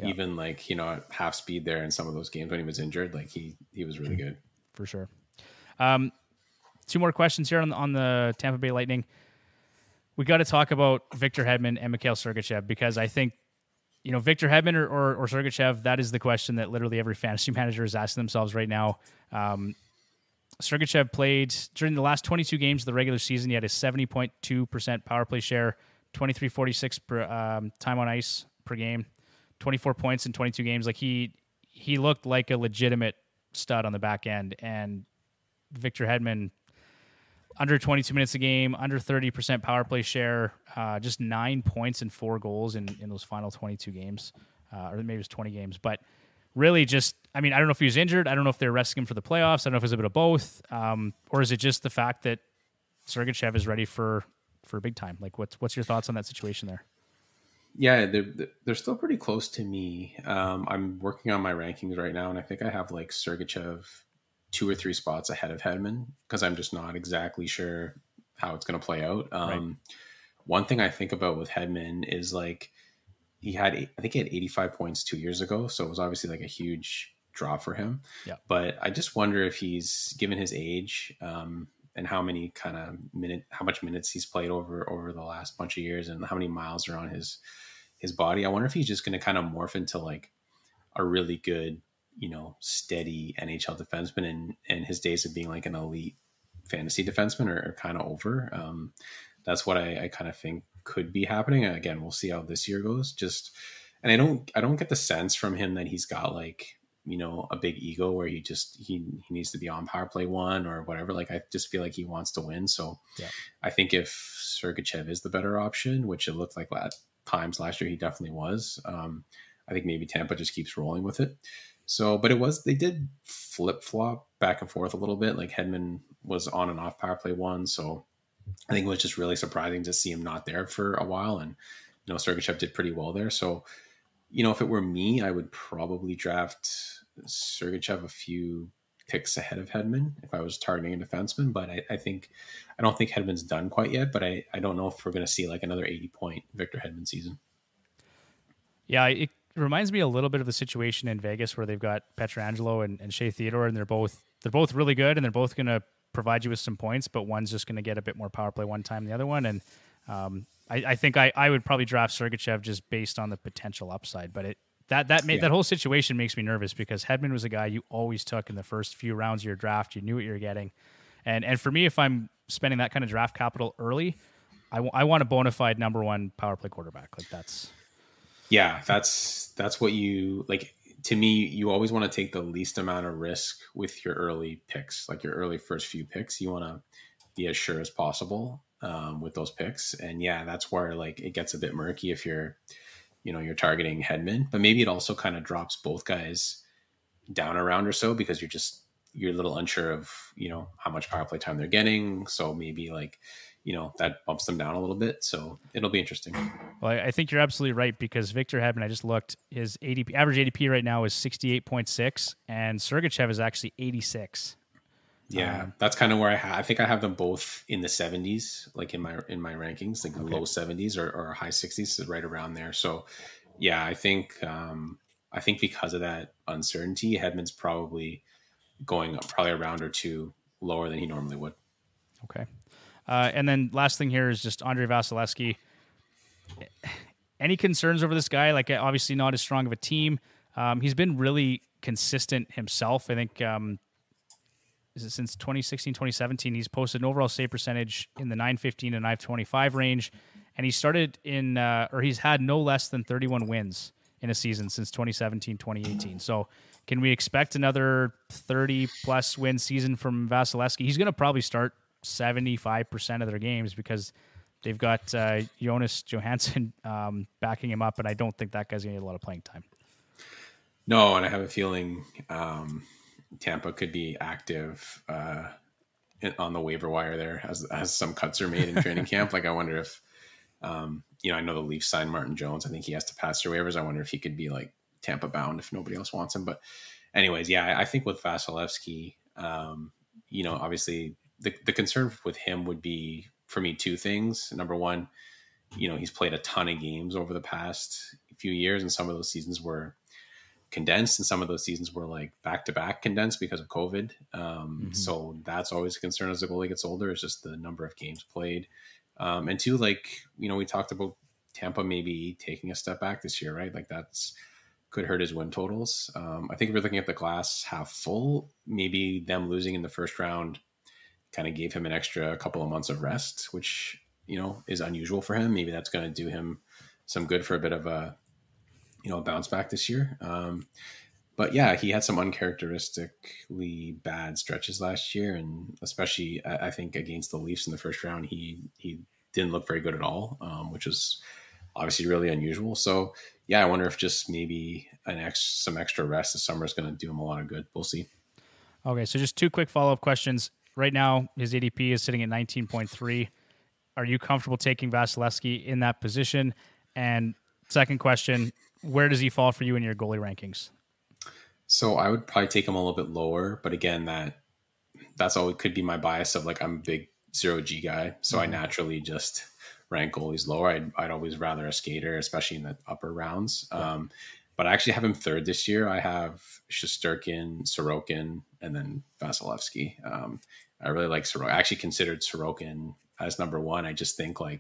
Even at half speed there in some of those games when he was injured, he was really good for sure. Two more questions here on the Tampa Bay Lightning. We got to talk about Victor Hedman and Mikhail Sergachev, because I think Victor Hedman or Sergachev, that is the question that literally every fantasy manager is asking themselves right now. Sergachev played during the last 22 games of the regular season. He had a 70.2% power play share, 23.46 per time on ice per game, 24 points in 22 games. He looked like a legitimate stud on the back end. And Victor Hedman, under 22 minutes a game, under 30% power play share, just 9 points and 4 goals in those final 22 games, or maybe it was 20 games. But really I don't know if he was injured. I don't know if they're resting him for the playoffs. I don't know if it's a bit of both. Or is it just the fact that Sergachev is ready for big time? What's your thoughts on that situation there? Yeah, they're still pretty close to me. I'm working on my rankings right now, and I think I have Sergachev 2 or 3 spots ahead of Hedman, because I'm just not exactly sure how it's going to play out. Right. One thing I think about with Hedman is he had 85 points 2 years ago. So it was obviously a huge drop for him. Yeah. But I just wonder if he's, given his age, and how many how much minutes he's played over the last bunch of years, and how many miles are on his body. I wonder if he's just going to kind of morph into a really good, steady NHL defenseman, and his days of being an elite fantasy defenseman are kind of over. That's what I kind of think could be happening. And again, we'll see how this year goes. And I don't get the sense from him that he's got a big ego where he needs to be on power play one or whatever. I just feel like he wants to win. So yeah. I think if Sergachev is the better option, which it looked like times last year he definitely was, I think maybe Tampa just keeps rolling with it. So, but they did flip flop back and forth a little bit. Hedman was on and off power play one. So I think it was just really surprising to see him not there for a while. And, Sergachev did pretty well there. So, if it were me, I would probably draft Sergachev a few picks ahead of Hedman if I was targeting a defenseman. But I don't think Hedman's done quite yet, but I don't know if we're going to see another 80-point Victor Hedman season. Yeah, reminds me a little bit of the situation in Vegas where they've got Petrangelo and Shea Theodore, and they're both really good, and they're both going to provide you with some points, but one's just going to get a bit more power play one time than the other one. And I think I would probably draft Sergachev just based on the potential upside, but that whole situation makes me nervous because Hedman was a guy you always took in the first few rounds of your draft. You knew what you were getting. And for me, if I'm spending that kind of draft capital early, I want a bona fide number one power play quarterback. Like that's what you like. To me, you always want to take the least amount of risk with your early picks, like your early first few picks. You want to be as sure as possible with those picks. And yeah, that's where like it gets a bit murky if you're targeting Hedman, but maybe it also kind of drops both guys down a round or so because you're a little unsure of, how much power play time they're getting. So maybe like, that bumps them down a little bit. So it'll be interesting. Well, I think you're absolutely right because Victor Hedman, I just looked, his average ADP right now is 68.6 and Sergachev is actually 86. Yeah, that's kind of where I think I have them both in the 70s, like in my rankings, like low 70s or high 60s, right around there. So yeah, I think because of that uncertainty, Hedman's probably going up probably a round or two lower than he normally would. Okay. And then last thing here is just Andrei Vasilevsky. Any concerns over this guy? Like obviously not as strong of a team. He's been really consistent himself. I think since 2016, 2017, he's posted an overall save percentage in the 915 to 925 range. And he started he's had no less than 31 wins in a season since 2017, 2018. So can we expect another 30-plus win season from Vasilevsky? He's going to probably start 75% of their games because they've got Jonas Johansson backing him up, and I don't think that guy's going to get a lot of playing time. No, and I have a feeling Tampa could be active on the waiver wire there as some cuts are made in training camp. Like I wonder if, I know the Leafs signed Martin Jones. I think he has to pass through waivers. I wonder if he could be like Tampa bound if nobody else wants him. But anyways, yeah, I think with Vasilevsky, obviously the concern with him would be for me two things. Number one, he's played a ton of games over the past few years, and some of those seasons were condensed and some of those seasons were like back-to-back condensed because of COVID. So that's always a concern as the goalie gets older, is just the number of games played. And two, like, we talked about Tampa maybe taking a step back this year, right? Like that's could hurt his win totals. I think if we're looking at the glass half full, maybe them losing in the first round kind of gave him an extra couple of months of rest, which, is unusual for him. Maybe that's going to do him some good for a bit of a bounce back this year. But yeah, he had some uncharacteristically bad stretches last year. And especially I think against the Leafs in the first round, he didn't look very good at all, which was obviously really unusual. So yeah, I wonder if just maybe some extra rest this summer is going to do him a lot of good. We'll see. Okay. So just two quick follow-up questions. Right now, his ADP is sitting at 19.3. Are you comfortable taking Vasilevsky in that position? And second question, where does he fall for you in your goalie rankings? So I would probably take him a little bit lower, but again, that's all. It could be my bias of like, I'm a big 0G guy. So I naturally just rank goalies lower. I'd always rather a skater, especially in the upper rounds. Yeah. But I actually have him third this year. I have Shesterkin, Sorokin, and then Vasilevsky. I really like Sorokin. I actually considered Sorokin as number one. I just think I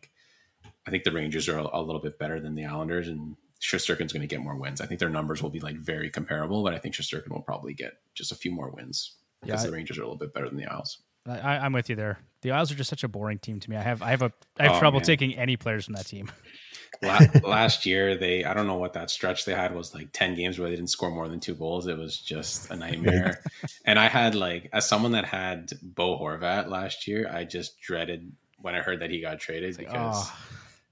think the Rangers are a little bit better than the Islanders, and Shesterkin's going to get more wins. I think their numbers will be like very comparable, but I think Shesterkin will probably get just a few more wins because the Rangers are a little bit better than the Isles. I'm with you there. The Isles are just such a boring team to me. I have trouble taking any players from that team. Last year, I don't know what that stretch they had was, like 10 games where they didn't score more than 2 goals. It was just a nightmare. And I had as someone that had Bo Horvat last year, I just dreaded when I heard that he got traded because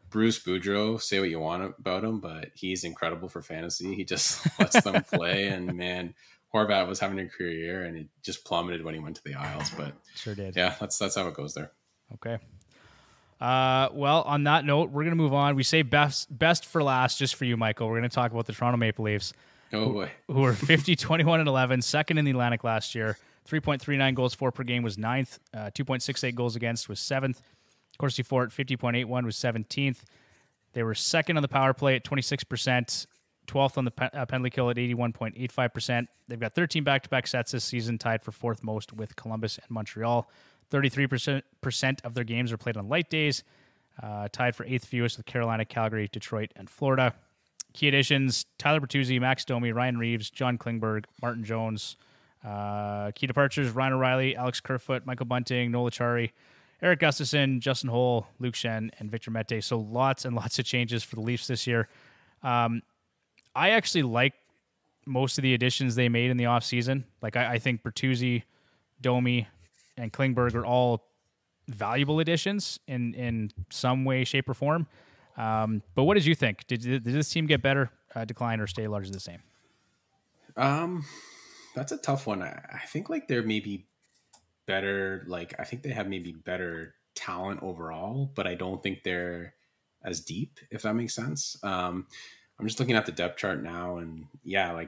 Bruce Boudreau, say what you want about him, but he's incredible for fantasy. He just lets them play. And man, Horvat was having a career year and it just plummeted when he went to the Isles, but sure did. Yeah, that's how it goes there. Okay. Well, on that note, we're going to move on. We say best for last, just for you, Michael. We're going to talk about the Toronto Maple Leafs. Oh boy. Who were 50, 21, and 11, second in the Atlantic last year. 3.39 goals for per game was 9th. 2.68 goals against was 7th. Corsi Fort, 50.81 was 17th. They were second on the power play at 26%. 12th on the penalty kill at 81.85%. They've got 13 back-to-back sets this season, tied for fourth most with Columbus and Montreal. 33% of their games are played on light days, tied for eighth fewest with Carolina, Calgary, Detroit, and Florida. Key additions: Tyler Bertuzzi, Max Domi, Ryan Reeves, John Klingberg, Martin Jones. Key departures: Ryan O'Reilly, Alex Kerfoot, Michael Bunting, Noel Achari, Eric Gustafson, Justin Holl, Luke Shen, and Victor Mete. So lots and lots of changes for the Leafs this year. I actually like most of the additions they made in the offseason. Like, I think Bertuzzi, Domi, and Klingberg are all valuable additions in some way, shape, or form. But what did you think? Did this team get better, decline, or stay largely the same? That's a tough one. I think like they're maybe better. Like, I think they have maybe better talent overall, but I don't think they're as deep, if that makes sense. I'm just looking at the depth chart now, and yeah,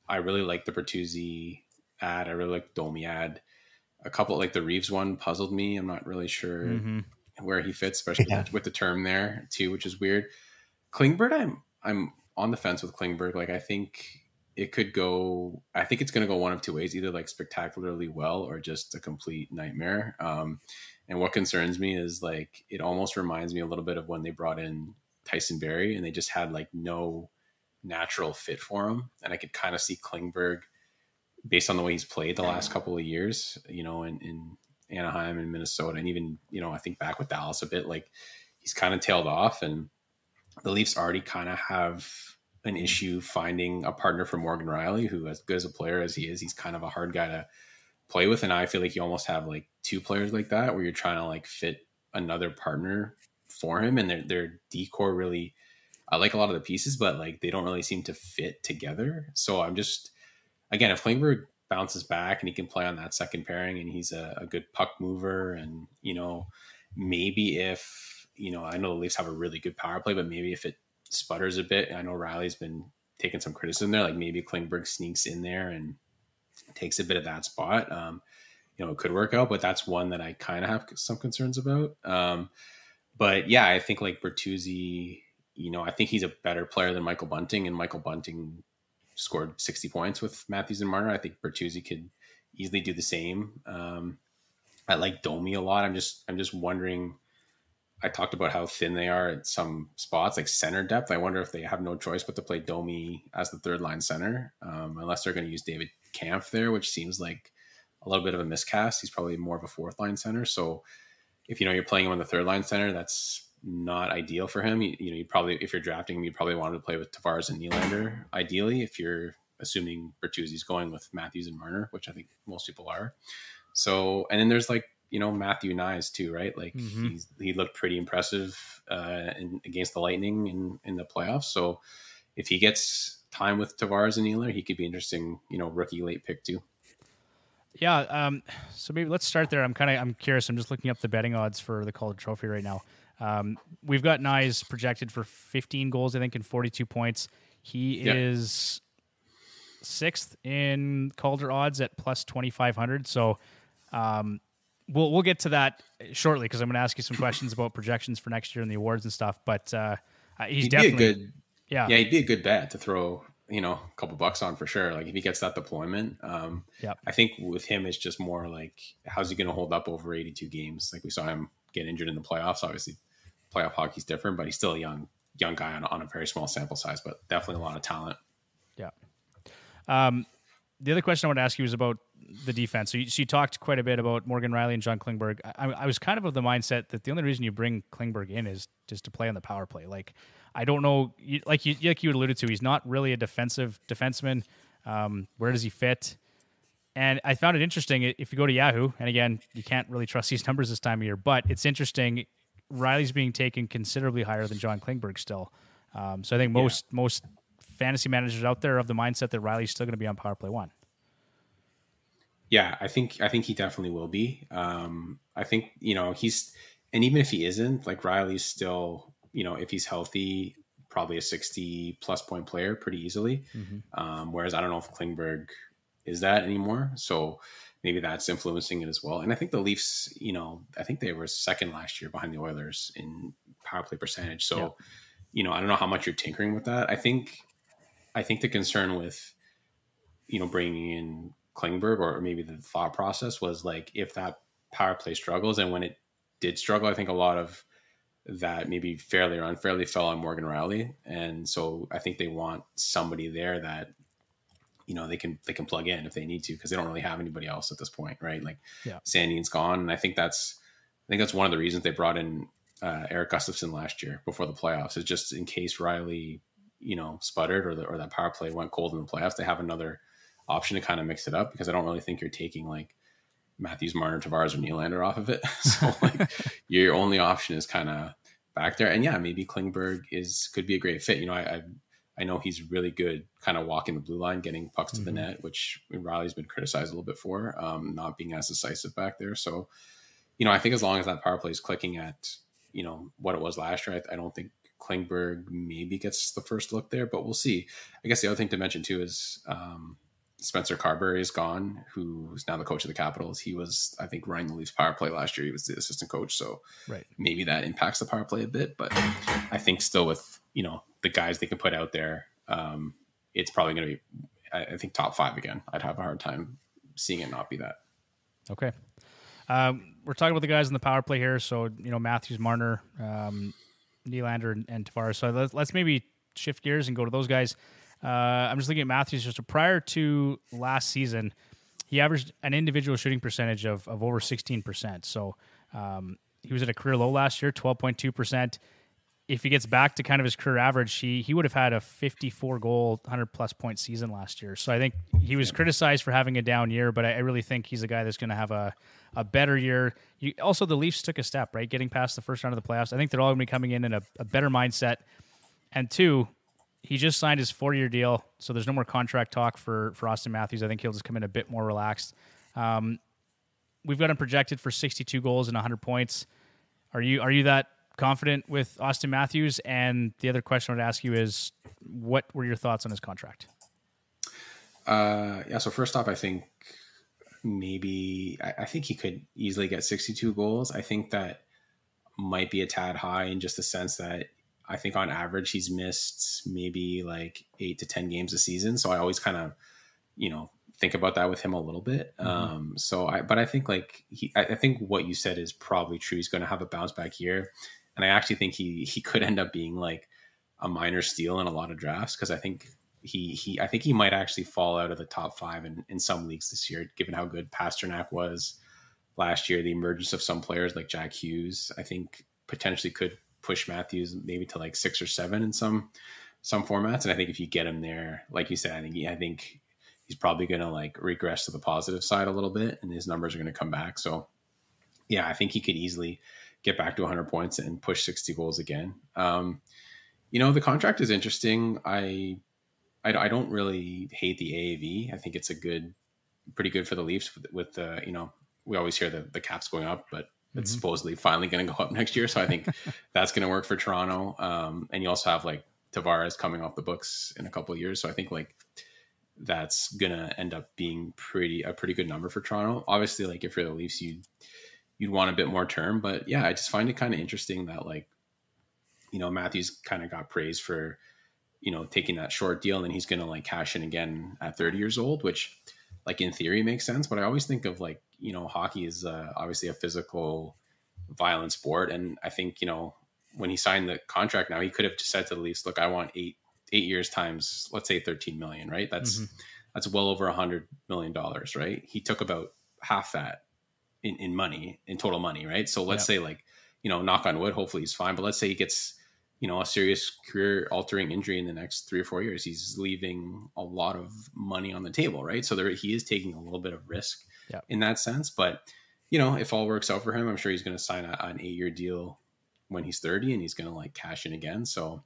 I really like the Bertuzzi ad. I really like the Domi ad. A couple, like the Reeves one, puzzled me. I'm not really sure where he fits, especially with the term there too, which is weird. Klingberg, I'm on the fence with Klingberg. Like, I think it could go. I think it's going to go one of two ways: either like spectacularly well, or just a complete nightmare. And what concerns me is, like, it almost reminds me a little bit of when they brought in Tyson Berry and they just had like no natural fit for him. And I could kind of see Klingberg, based on the way he's played the last couple of years, in Anaheim and Minnesota, and even, I think back with Dallas a bit, like, he's kind of tailed off, and the Leafs already kind of have an issue finding a partner for Morgan Rielly, who, as good as a player as he is, he's kind of a hard guy to play with. And I feel like you almost have like two players like that, where you're trying to like fit another partner for him, and their decor really, I like a lot of the pieces, but like they don't really seem to fit together. So I'm just, again, if Klingberg bounces back and he can play on that second pairing, and he's a good puck mover, and maybe if I know the Leafs have a really good power play, but maybe if it sputters a bit, I know Riley's been taking some criticism there, like maybe Klingberg sneaks in there and takes a bit of that spot. It could work out, but that's one that I kind of have some concerns about. But yeah, I think like Bertuzzi, I think he's a better player than Michael Bunting, and Michael Bunting scored 60 points with Matthews and Marner. I think Bertuzzi could easily do the same. I like Domi a lot. I'm just wondering, I talked about how thin they are at some spots, like center depth. I wonder if they have no choice but to play Domi as the third line center, unless they're going to use David Kampf there, which seems like a little bit of a miscast. He's probably more of a fourth line center. So if you're playing him on the third line center, that's not ideal for him. You probably, if you're drafting him, you probably want to play with Tavares and Nylander, ideally, if you're assuming Bertuzzi's going with Matthews and Marner, which I think most people are. So, and then there's like, Matthew Nyes too, right? Like he looked pretty impressive against the Lightning in the playoffs. So if he gets time with Tavares and Nylander, he could be interesting, rookie late pick too. Yeah. So maybe let's start there. I'm curious. I'm just looking up the betting odds for the Calder Trophy right now. We've got Nyes projected for 15 goals, I think, and 42 points. He is sixth in Calder odds at plus 2,500. So we'll get to that shortly, because I'm going to ask you some questions about projections for next year and the awards and stuff. But he'd definitely he'd be a good bet to throw a couple bucks on for sure. Like if he gets that deployment, I think with him it's just more like, how's he going to hold up over 82 games? Like we saw him get injured in the playoffs. Obviously, playoff hockey's different, but he's still a young guy on a very small sample size, but definitely a lot of talent. Yeah. The other question I want to ask you is about the defense. So you talked quite a bit about Morgan Rielly and John Klingberg. I was kind of the mindset that the only reason you bring Klingberg in is just to play on the power play. Like, I don't know, like you alluded to, he's not really a defensive defenseman. Where does he fit? And I found it interesting, if you go to Yahoo, and again, you can't really trust these numbers this time of year, but it's interesting, Riley's being taken considerably higher than John Klingberg still. So I think most fantasy managers out there have the mindset that Riley's still going to be on power play one. Yeah, I think he definitely will be. I think, and even if he isn't, like Riley's still, if he's healthy, probably a 60 plus point player pretty easily. Whereas I don't know if Klingberg is that anymore. So maybe that's influencing it as well. And I think the Leafs, I think they were second last year behind the Oilers in power play percentage. So, I don't know how much you're tinkering with that. I think I think the concern with, bringing in Klingberg, or maybe the thought process was like, if that power play struggles, and when it did struggle, I think a lot of that maybe fairly or unfairly fell on Morgan Riley. And so I think they want somebody there that, they can plug in if they need to, because they don't really have anybody else at this point, right? Like Yeah. Sandin's gone. And I think that's one of the reasons they brought in Eric Gustafson last year before the playoffs, is just in case Riley, sputtered, or that power play went cold in the playoffs, they have another option to kind of mix it up, because I don't really think you're taking like Matthews, Marner, Tavares, or Nylander off of it. So like your only option is kind of back there. And yeah, maybe Klingberg could be a great fit. I know he's really good kind of walking the blue line, getting pucks to the net, which Riley's been criticized a little bit for, not being as decisive back there. So, I think as long as that power play is clicking at, what it was last year, I don't think Klingberg maybe gets the first look there, but we'll see. I guess the other thing to mention too is Spencer Carberry is gone, who's now the coach of the Capitals. He was, I think, running the Leafs power play last year. He was the assistant coach. So Right. maybe that impacts the power play a bit, but I think still with, the guys they can put out there, it's probably going to be, I think, top 5 again. I'd have a hard time seeing it not be that. Okay. We're talking about the guys in the power play here. So, Matthews, Marner, Nylander, and Tavares. So let's maybe shift gears and go to those guys. I'm just looking at Matthews. Just prior to last season, he averaged an individual shooting percentage of over 16%. So he was at a career low last year, 12.2%. If he gets back to kind of his career average, he would have had a 54-goal, 100-plus point season last year. So I think he was criticized for having a down year, but I really think he's a guy that's going to have a better year. Also, the Leafs took a step, right, getting past the first round of the playoffs. I think they're all going to be coming in a better mindset. And 2, he just signed his 4-year deal, so there's no more contract talk for Austin Matthews. I think he'll just come in a bit more relaxed. We've got him projected for 62 goals and 100 points. Are you that confident with Austin Matthews? And the other question I would ask you is, what were your thoughts on his contract? So first off, I think I think he could easily get 62 goals. I think that might be a tad high, in just the sense that I think on average he's missed maybe like 8 to 10 games a season. So I always kind of, think about that with him a little bit. But I think I think what you said is probably true. He's going to have a bounce back year. And I actually think he could end up being like a minor steal in a lot of drafts, because I think he might actually fall out of the top 5 in some leagues this year, given how good Pasternak was last year. The emergence of some players like Jack Hughes, I think, potentially could push Matthews maybe to like 6 or 7 in some formats. And I think if you get him there, like you said, I think he's probably going to like regress to the positive side a little bit, and his numbers are going to come back. So yeah, I think he could easily get back to 100 points and push 60 goals again. The contract is interesting. I don't really hate the AAV. I think it's pretty good for the Leafs with the, we always hear the cap's going up, but it's supposedly finally going to go up next year. So I think that's going to work for Toronto. And you also have like Tavares coming off the books in a couple of years. So I think like that's going to end up being a pretty good number for Toronto. Obviously, like if you're the Leafs, you'd want a bit more term, but yeah, I just find it kind of interesting that like, Matthews kind of got praised for, taking that short deal, and then he's going to like cash in again at 30 years old, which like in theory makes sense. But I always think of like, hockey is obviously a physical, violent sport. And I think, when he signed the contract now, he could have just said to the Leafs, look, I want eight years times, let's say 13 million, right? That's well over $100 million, right? He took about half that in money, in total money, right? So let's say like, knock on wood, hopefully he's fine. But let's say he gets, a serious career altering injury in the next 3 or 4 years. He's leaving a lot of money on the table, right? So he is taking a little bit of risk in that sense. But, if all works out for him, I'm sure he's going to sign an 8-year deal when he's 30, and he's going to like cash in again. So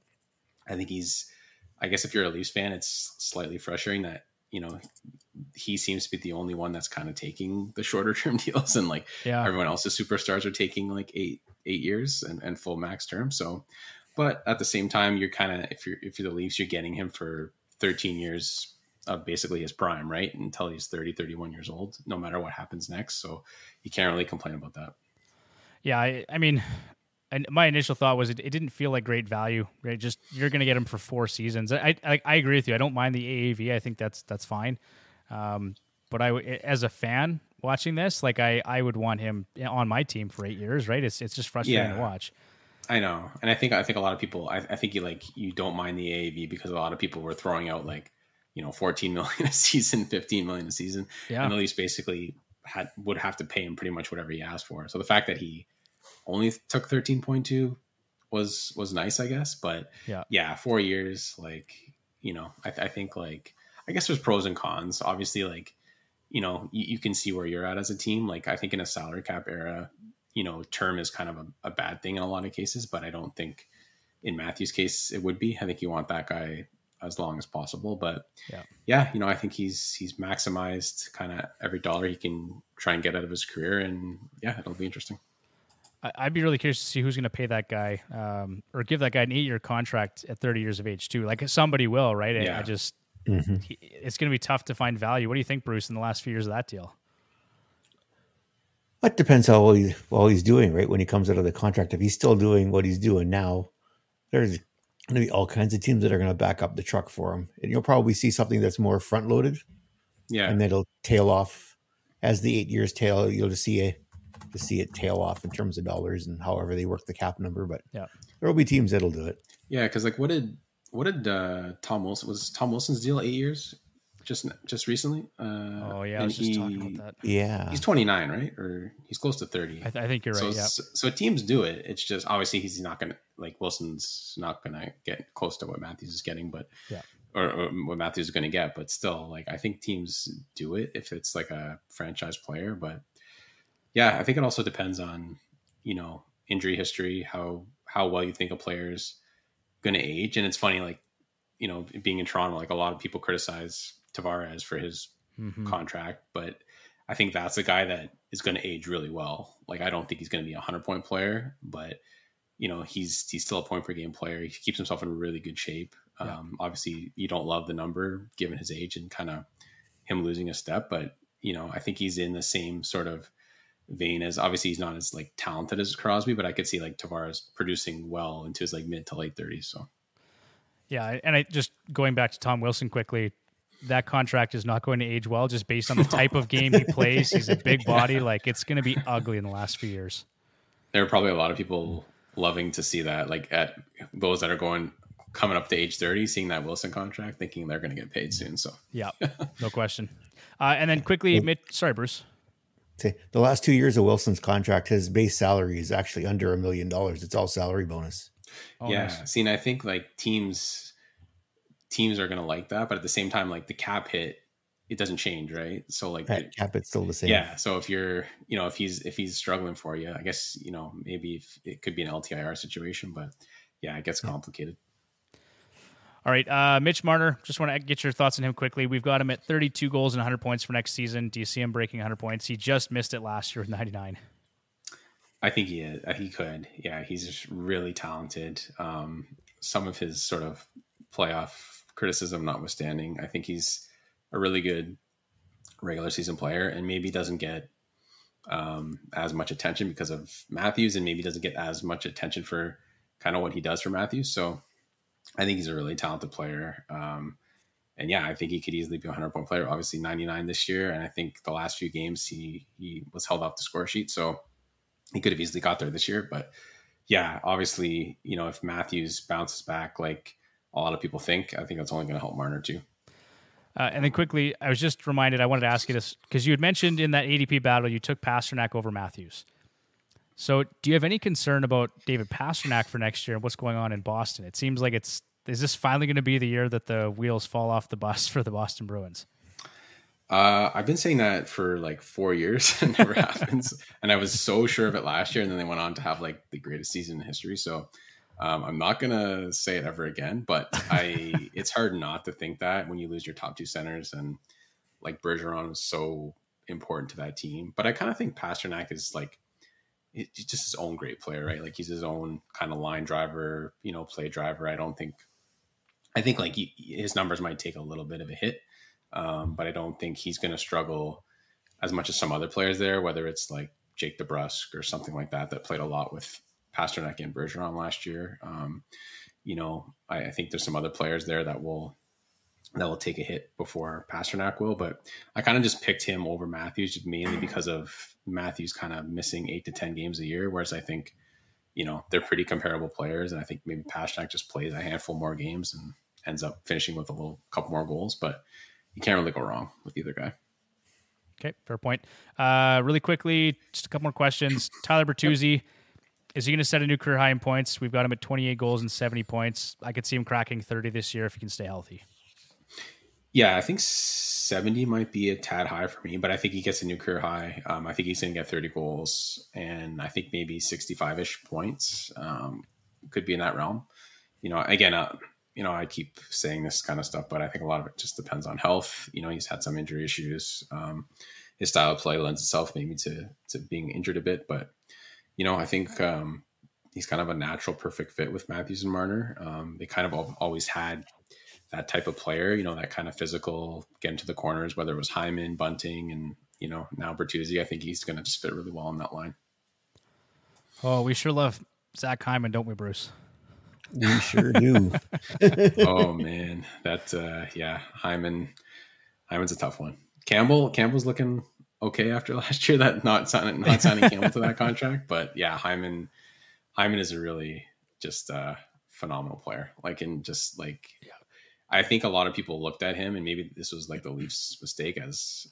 I think I guess if you're a Leafs fan, it's slightly frustrating that, he seems to be the only one that's kind of taking the shorter term deals, and like everyone else's superstars are taking like eight years and full max term. So, but at the same time, you're kind of, if you're the Leafs, you're getting him for 13 years of basically his prime, right? Until he's 30, 31 years old, no matter what happens next. So you can't really complain about that. Yeah. I mean, And my initial thought was it didn't feel like great value, right? Just you're going to get him for 4 seasons. I agree with you. I don't mind the AAV. I think that's fine. But as a fan watching this, like I would want him on my team for 8 years, right? It's just frustrating to watch. I know, and I think a lot of people. I think you don't mind the AAV because a lot of people were throwing out 14 million a season, 15 million a season, and the Leafs basically would have to pay him pretty much whatever he asked for. So the fact that he only took 13.2 was nice, I guess. But 4 years, I think I guess there's pros and cons. Obviously, you can see where you're at as a team. I think in a salary cap era, term is kind of a bad thing in a lot of cases, but I don't think in Matthews' case it would be. I think you want that guy as long as possible. But I think he's maximized kind of every dollar he can try and get out of his career, and it'll be interesting. I'd be really curious to see who's going to pay that guy or give that guy an 8-year contract at 30 years of age too. Like somebody will, right? It's going to be tough to find value. What do you think, Bruce, in the last few years of that deal? It depends how well he's doing, right? When he comes out of the contract, if he's still doing what he's doing now, there's going to be all kinds of teams that are going to back up the truck for him. And you'll probably see something that's more front loaded. Yeah. And then it'll tail off as the 8 years tail. You'll just see it tail off in terms of dollars and however they work the cap number. But there will be teams that'll do it. Yeah. Cause what did Tom Wilson, was Tom Wilson's deal 8 years? Just recently. I was just talking about that. Yeah, he's 29, right? Or he's close to 30. I think you're right. So teams do it. It's just obviously he's not gonna Wilson's not gonna get close to what Matthews is getting, but or what Matthews is gonna get. But still, I think teams do it if it's a franchise player. But I think it also depends on injury history, how well you think a player's gonna age. And it's funny, being in Toronto, a lot of people criticize Tavares for his contract, but I think that's a guy that is going to age really well. I don't think he's going to be a 100-point player, but he's still a point per game player. He keeps himself in really good shape. Obviously you don't love the number given his age and kind of him losing a step, but I think he's in the same sort of vein as, obviously he's not as talented as Crosby, but I could see Tavares producing well into his mid to late 30s. So and I just going back to Tom Wilson quickly, that contract is not going to age well just based on the type of game he plays. He's a big body. It's going to be ugly in the last few years. There are probably a lot of people loving to see that, at those that are coming up to age 30, seeing that Wilson contract, thinking they're going to get paid soon. So no question. And then quickly, sorry, Bruce. The last 2 years of Wilson's contract, his base salary is actually under $1 million. It's all salary bonus. Oh, nice. See, and I think teams are going to like that, but at the same time, the cap hit, it doesn't change, right? So cap it's still the same. Yeah. So if you're, if he's struggling for you, I guess, maybe if it could be an LTIR situation, but it gets complicated. All right. Mitch Marner, just want to get your thoughts on him quickly. We've got him at 32 goals and 100 points for next season. Do you see him breaking 100 points? He just missed it last year with 99. I think he is. He could. Yeah. He's just really talented. Some of his sort of playoff criticism notwithstanding, I think he's a really good regular season player, and maybe doesn't get as much attention because of Matthews, and maybe doesn't get as much attention for kind of what he does for Matthews. So I think he's a really talented player. And I think he could easily be a 100-point player. Obviously 99 this year. And I think the last few games he was held off the score sheet. So he could have easily got there this year. But obviously, if Matthews bounces back like a lot of people think, I think that's only going to help Marner too. And then quickly, I was just reminded, I wanted to ask you this, because you had mentioned in that ADP battle, you took Pasternak over Matthews. So do you have any concern about David Pasternak for next year and what's going on in Boston? It seems like is this finally going to be the year that the wheels fall off the bus for the Boston Bruins? I've been saying that for 4 years. It never happens. And I was so sure of it last year. And then they went on to have the greatest season in history. So I'm not going to say it ever again, but it's hard not to think that when you lose your top two centers, and Bergeron was so important to that team. But I kind of think Pasternak is he's just his own great player, right? He's his own kind of line driver, play driver. I think his numbers might take a little bit of a hit, but I don't think he's going to struggle as much as some other players there, whether it's Jake DeBrusk or something like that played a lot with Pasternak and Bergeron last year. I think there's some other players there that will take a hit before Pasternak will, but I kind of just picked him over Matthews just mainly because of Matthews kind of missing 8 to 10 games a year, whereas I think, they're pretty comparable players, and I think maybe Pasternak just plays a handful more games and ends up finishing with a couple more goals, but you can't really go wrong with either guy. Okay, fair point. Really quickly, just a couple more questions. Tyler Bertuzzi, is he going to set a new career high in points? We've got him at 28 goals and 70 points. I could see him cracking 30 this year if he can stay healthy. Yeah, I think 70 might be a tad high for me, but I think he gets a new career high. I think he's going to get 30 goals, and I think maybe 65-ish points could be in that realm. Again, I keep saying this kind of stuff, but I think a lot of it just depends on health. He's had some injury issues. His style of play lends itself maybe to being injured a bit, but I think he's kind of a natural, perfect fit with Matthews and Marner. They kind of always had that type of player, that kind of physical, get into the corners, whether it was Hyman, Bunting, and, now Bertuzzi. I think he's going to just fit really well on that line. Oh, we sure love Zach Hyman, don't we, Bruce? We sure do. Oh, man. Hyman's a tough one. Campbell's looking okay after last year, that not signing Campbell to that contract. But yeah, Hyman is a really just phenomenal player. I think a lot of people looked at him, and maybe this was like the Leafs' mistake as,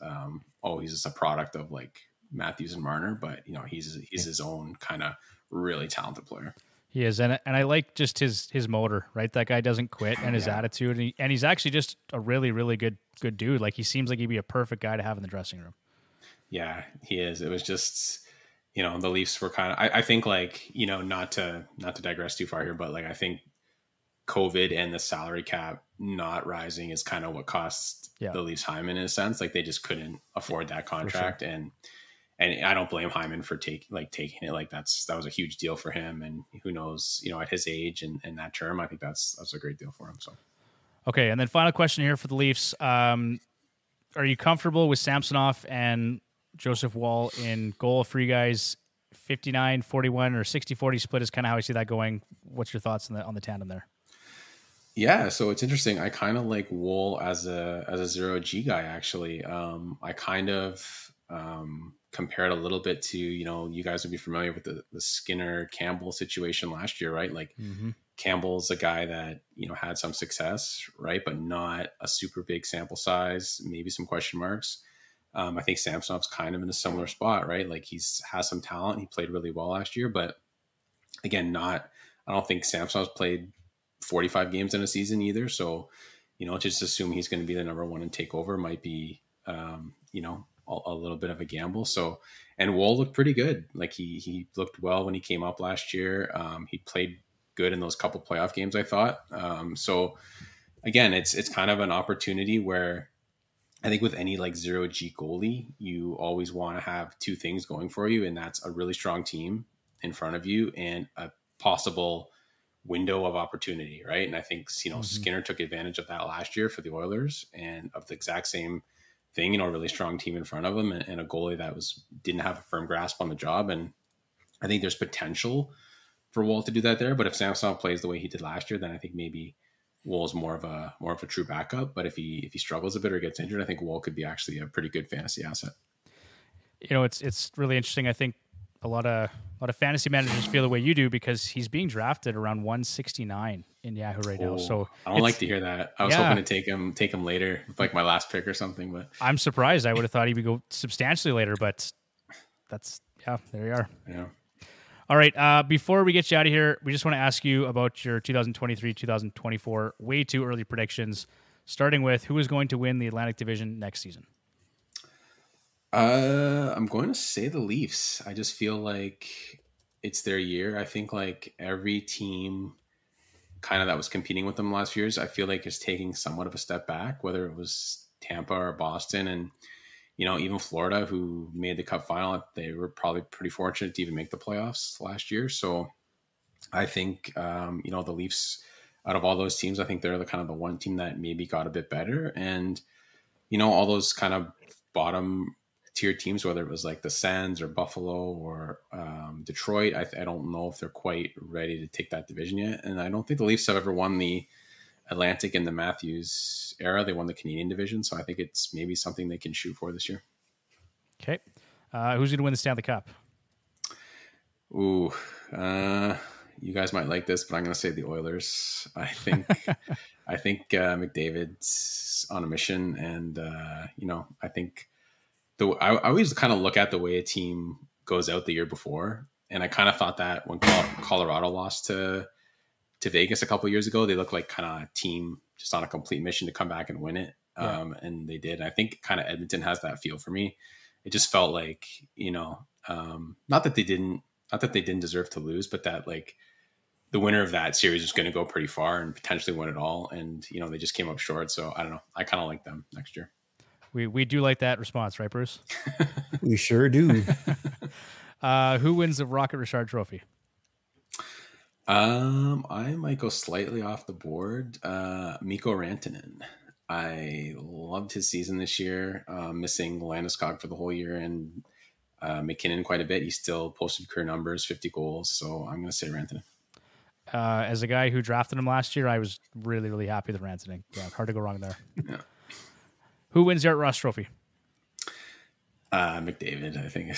he's just a product of like Matthews and Marner, but he's his own kind of really talented player. He is, and I like just his motor, right? That guy doesn't quit, and his attitude, and he's actually just a really, really good dude. Like, he seems like he'd be a perfect guy to have in the dressing room. Yeah, he is. It was just, the Leafs were kind of, I think, like, not to digress too far here, but like, I think COVID and the salary cap not rising is kind of what cost the Leafs Hyman in a sense. Like, they just couldn't afford that contract. Sure. And I don't blame Hyman for taking it. Like, that was a huge deal for him. And who knows, at his age and that term, I think that's a great deal for him. So, okay. And then final question here for the Leafs. Are you comfortable with Samsonov and Joseph Woll in goal for you guys? 59-41 or 60-40 split is kind of how I see that going. What's your thoughts on the tandem there? Yeah, so it's interesting. I kind of like Woll as a 0G guy, actually. I kind of compare it a little bit to, you guys would be familiar with the Skinner Campbell situation last year, right? Like, Campbell's a guy that, had some success, right? But not a super big sample size, maybe some question marks. I think Samsonov's kind of in a similar spot, right? Like, has some talent. He played really well last year, but again, I don't think Samsonov's played 45 games in a season either. So, just assume he's going to be the number one and take over might be, a little bit of a gamble. So, and Woll looked pretty good. Like, he looked well when he came up last year. He played good in those couple playoff games, I thought. So again, it's kind of an opportunity where I think with any like 0G goalie, you always want to have two things going for you. And that's a really strong team in front of you and a possible window of opportunity. Right. And I think, Skinner took advantage of that last year for the Oilers, and of the exact same thing, a really strong team in front of him and a goalie that didn't have a firm grasp on the job. And I think there's potential for Woll to do that there. But if Samsonov plays the way he did last year, then I think maybe Woll's more of a true backup. But if he struggles a bit or gets injured, I think Woll could be actually a pretty good fantasy asset. It's really interesting. I think a lot of fantasy managers feel the way you do because he's being drafted around 169 in Yahoo right now. So I don't like to hear that. I was hoping to take him later with like my last pick or something, but I'm surprised. I would have thought he would go substantially later, but there you are. Yeah. All right. Before we get you out of here, we just want to ask you about your 2023-2024 way too early predictions, starting with who is going to win the Atlantic Division next season. I'm going to say the Leafs. I just feel like it's their year. I think like every team kind of that was competing with them the last few years, I feel like is taking somewhat of a step back, whether it was Tampa or Boston. And, even Florida, who made the Cup final, they were probably pretty fortunate to even make the playoffs last year. So I think, the Leafs, out of all those teams, I think they're the one team that maybe got a bit better. And, all those kind of bottom tier teams, whether it was like the Sens or Buffalo or Detroit. I don't know if they're quite ready to take that division yet. And I don't think the Leafs have ever won the Atlantic in the Matthews era. They won the Canadian division. So I think it's maybe something they can shoot for this year. Okay. Who's going to win the Stanley Cup? Ooh, you guys might like this, but I'm going to say the Oilers. I think McDavid's on a mission, and I think I always kind of look at the way a team goes out the year before, and I kind of thought that when Colorado lost to Vegas a couple of years ago, they looked like kind of a team just on a complete mission to come back and win it, and they did. I think kind of Edmonton has that feel for me. It just felt like not that they didn't deserve to lose, but that like the winner of that series was going to go pretty far and potentially win it all. And, they just came up short. So I don't know. I kind of like them next year. We do like that response, right, Bruce? We sure do. Who wins the Rocket Richard Trophy? I might go slightly off the board. Mikko Rantanen. I loved his season this year, missing Landeskog for the whole year and McKinnon quite a bit. He still posted career numbers, 50 goals. So I'm going to say Rantanen. As a guy who drafted him last year, I was really, really happy with Rantanen. Yeah, hard to go wrong there. Yeah. Who wins the Art Ross Trophy? McDavid, I think.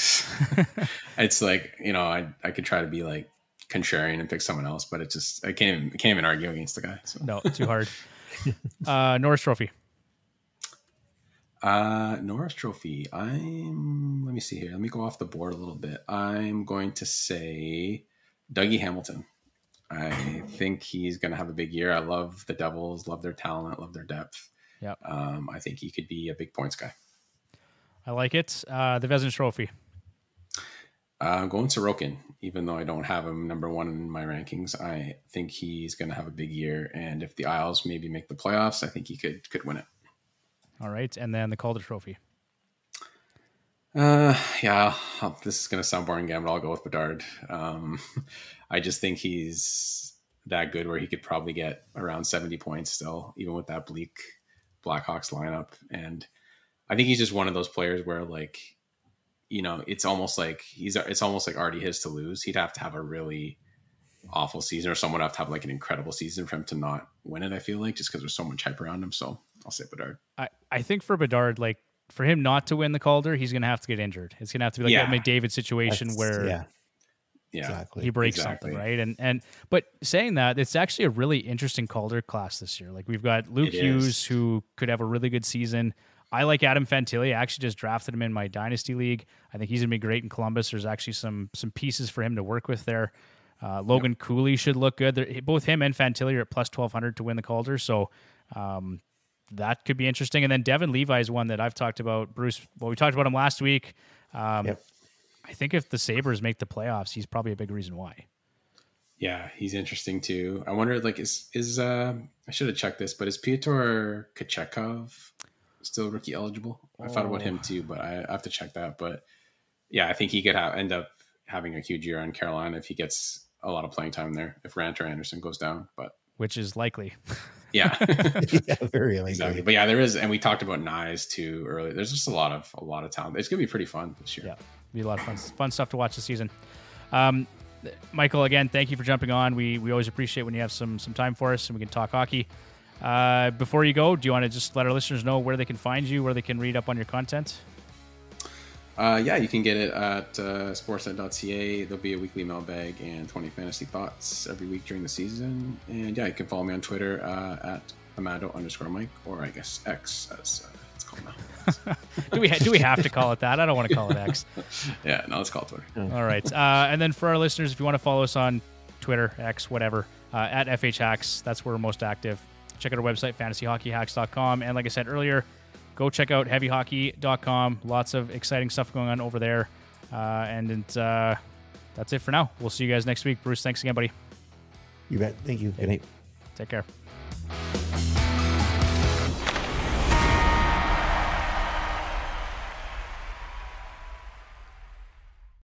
It's like, I could try to be like contrarian and pick someone else, but it just, I can't even argue against the guy. So. No, too hard. Norris Trophy. Norris Trophy. Let me see here. Let me go off the board a little bit. I'm going to say Dougie Hamilton. I think he's going to have a big year. I love the Devils, love their talent, love their depth. Yeah. I think he could be a big points guy. I like it. The Vezina Trophy. Going Sorokin, even though I don't have him number one in my rankings. I think he's going to have a big year. And if the Isles maybe make the playoffs, I think he could win it. All right. And then the Calder Trophy. Yeah, this is going to sound boring again, but I'll go with Bedard. I just think he's that good where he could probably get around 70 points still, even with that bleak Blackhawks lineup. And I think he's just one of those players where like, it's almost like already his to lose. He'd have to have a really awful season or someone would have to have like an incredible season for him to not win it. I feel like just because there's so much hype around him. So I'll say Bedard. I think for Bedard, like for him not to win the Calder, he's going to have to get injured. It's going to have to be like a McDavid situation where exactly. he breaks something, right? And but saying that, it's actually a really interesting Calder class this year. Like we've got Luke Hughes, who could have a really good season. I like Adam Fantilli. I actually just drafted him in my Dynasty League. I think he's going to be great in Columbus. There's actually some pieces for him to work with there. Logan Cooley should look good. Both him and Fantilli are at plus 1,200 to win the Calder, so that could be interesting. And then Devin Levi is one that I've talked about. Bruce, we talked about him last week. I think if the Sabres make the playoffs, he's probably a big reason why. Yeah, he's interesting too. I wonder, like, is I should have checked this, but is Pyotr Kochetkov still rookie eligible? I thought about him too, but I have to check that. But yeah, I think he could end up having a huge year on Carolina if he gets a lot of playing time there, if Ranter Anderson goes down, but which is likely. Yeah. Yeah, very likely. Exactly. But yeah, there is, and we talked about Nyes too earlier. There's just a lot of talent. It's gonna be pretty fun this year. Yeah, be a lot of fun stuff to watch this season. Michael, again, thank you for jumping on. We always appreciate when you have some time for us and we can talk hockey. Before you go, do you want to just let our listeners know where they can find you, where they can read up on your content? Yeah, you can get it at sportsnet.ca. There'll be a weekly mailbag and 20 fantasy thoughts every week during the season. And yeah, you can follow me on Twitter at Amato_Mike, or I guess X as it's called now. Do we have to call it that? I don't want to call it X. Yeah, no, it's called Twitter. All right. And then for our listeners, if you want to follow us on Twitter, X, whatever, at FHHacks, that's where we're most active. Check out our website, fantasyhockeyhacks.com. And like I said earlier, go check out heavyhockey.com. Lots of exciting stuff going on over there. And that's it for now. We'll see you guys next week. Bruce, thanks again, buddy. You bet. Thank you. Good night. Take care.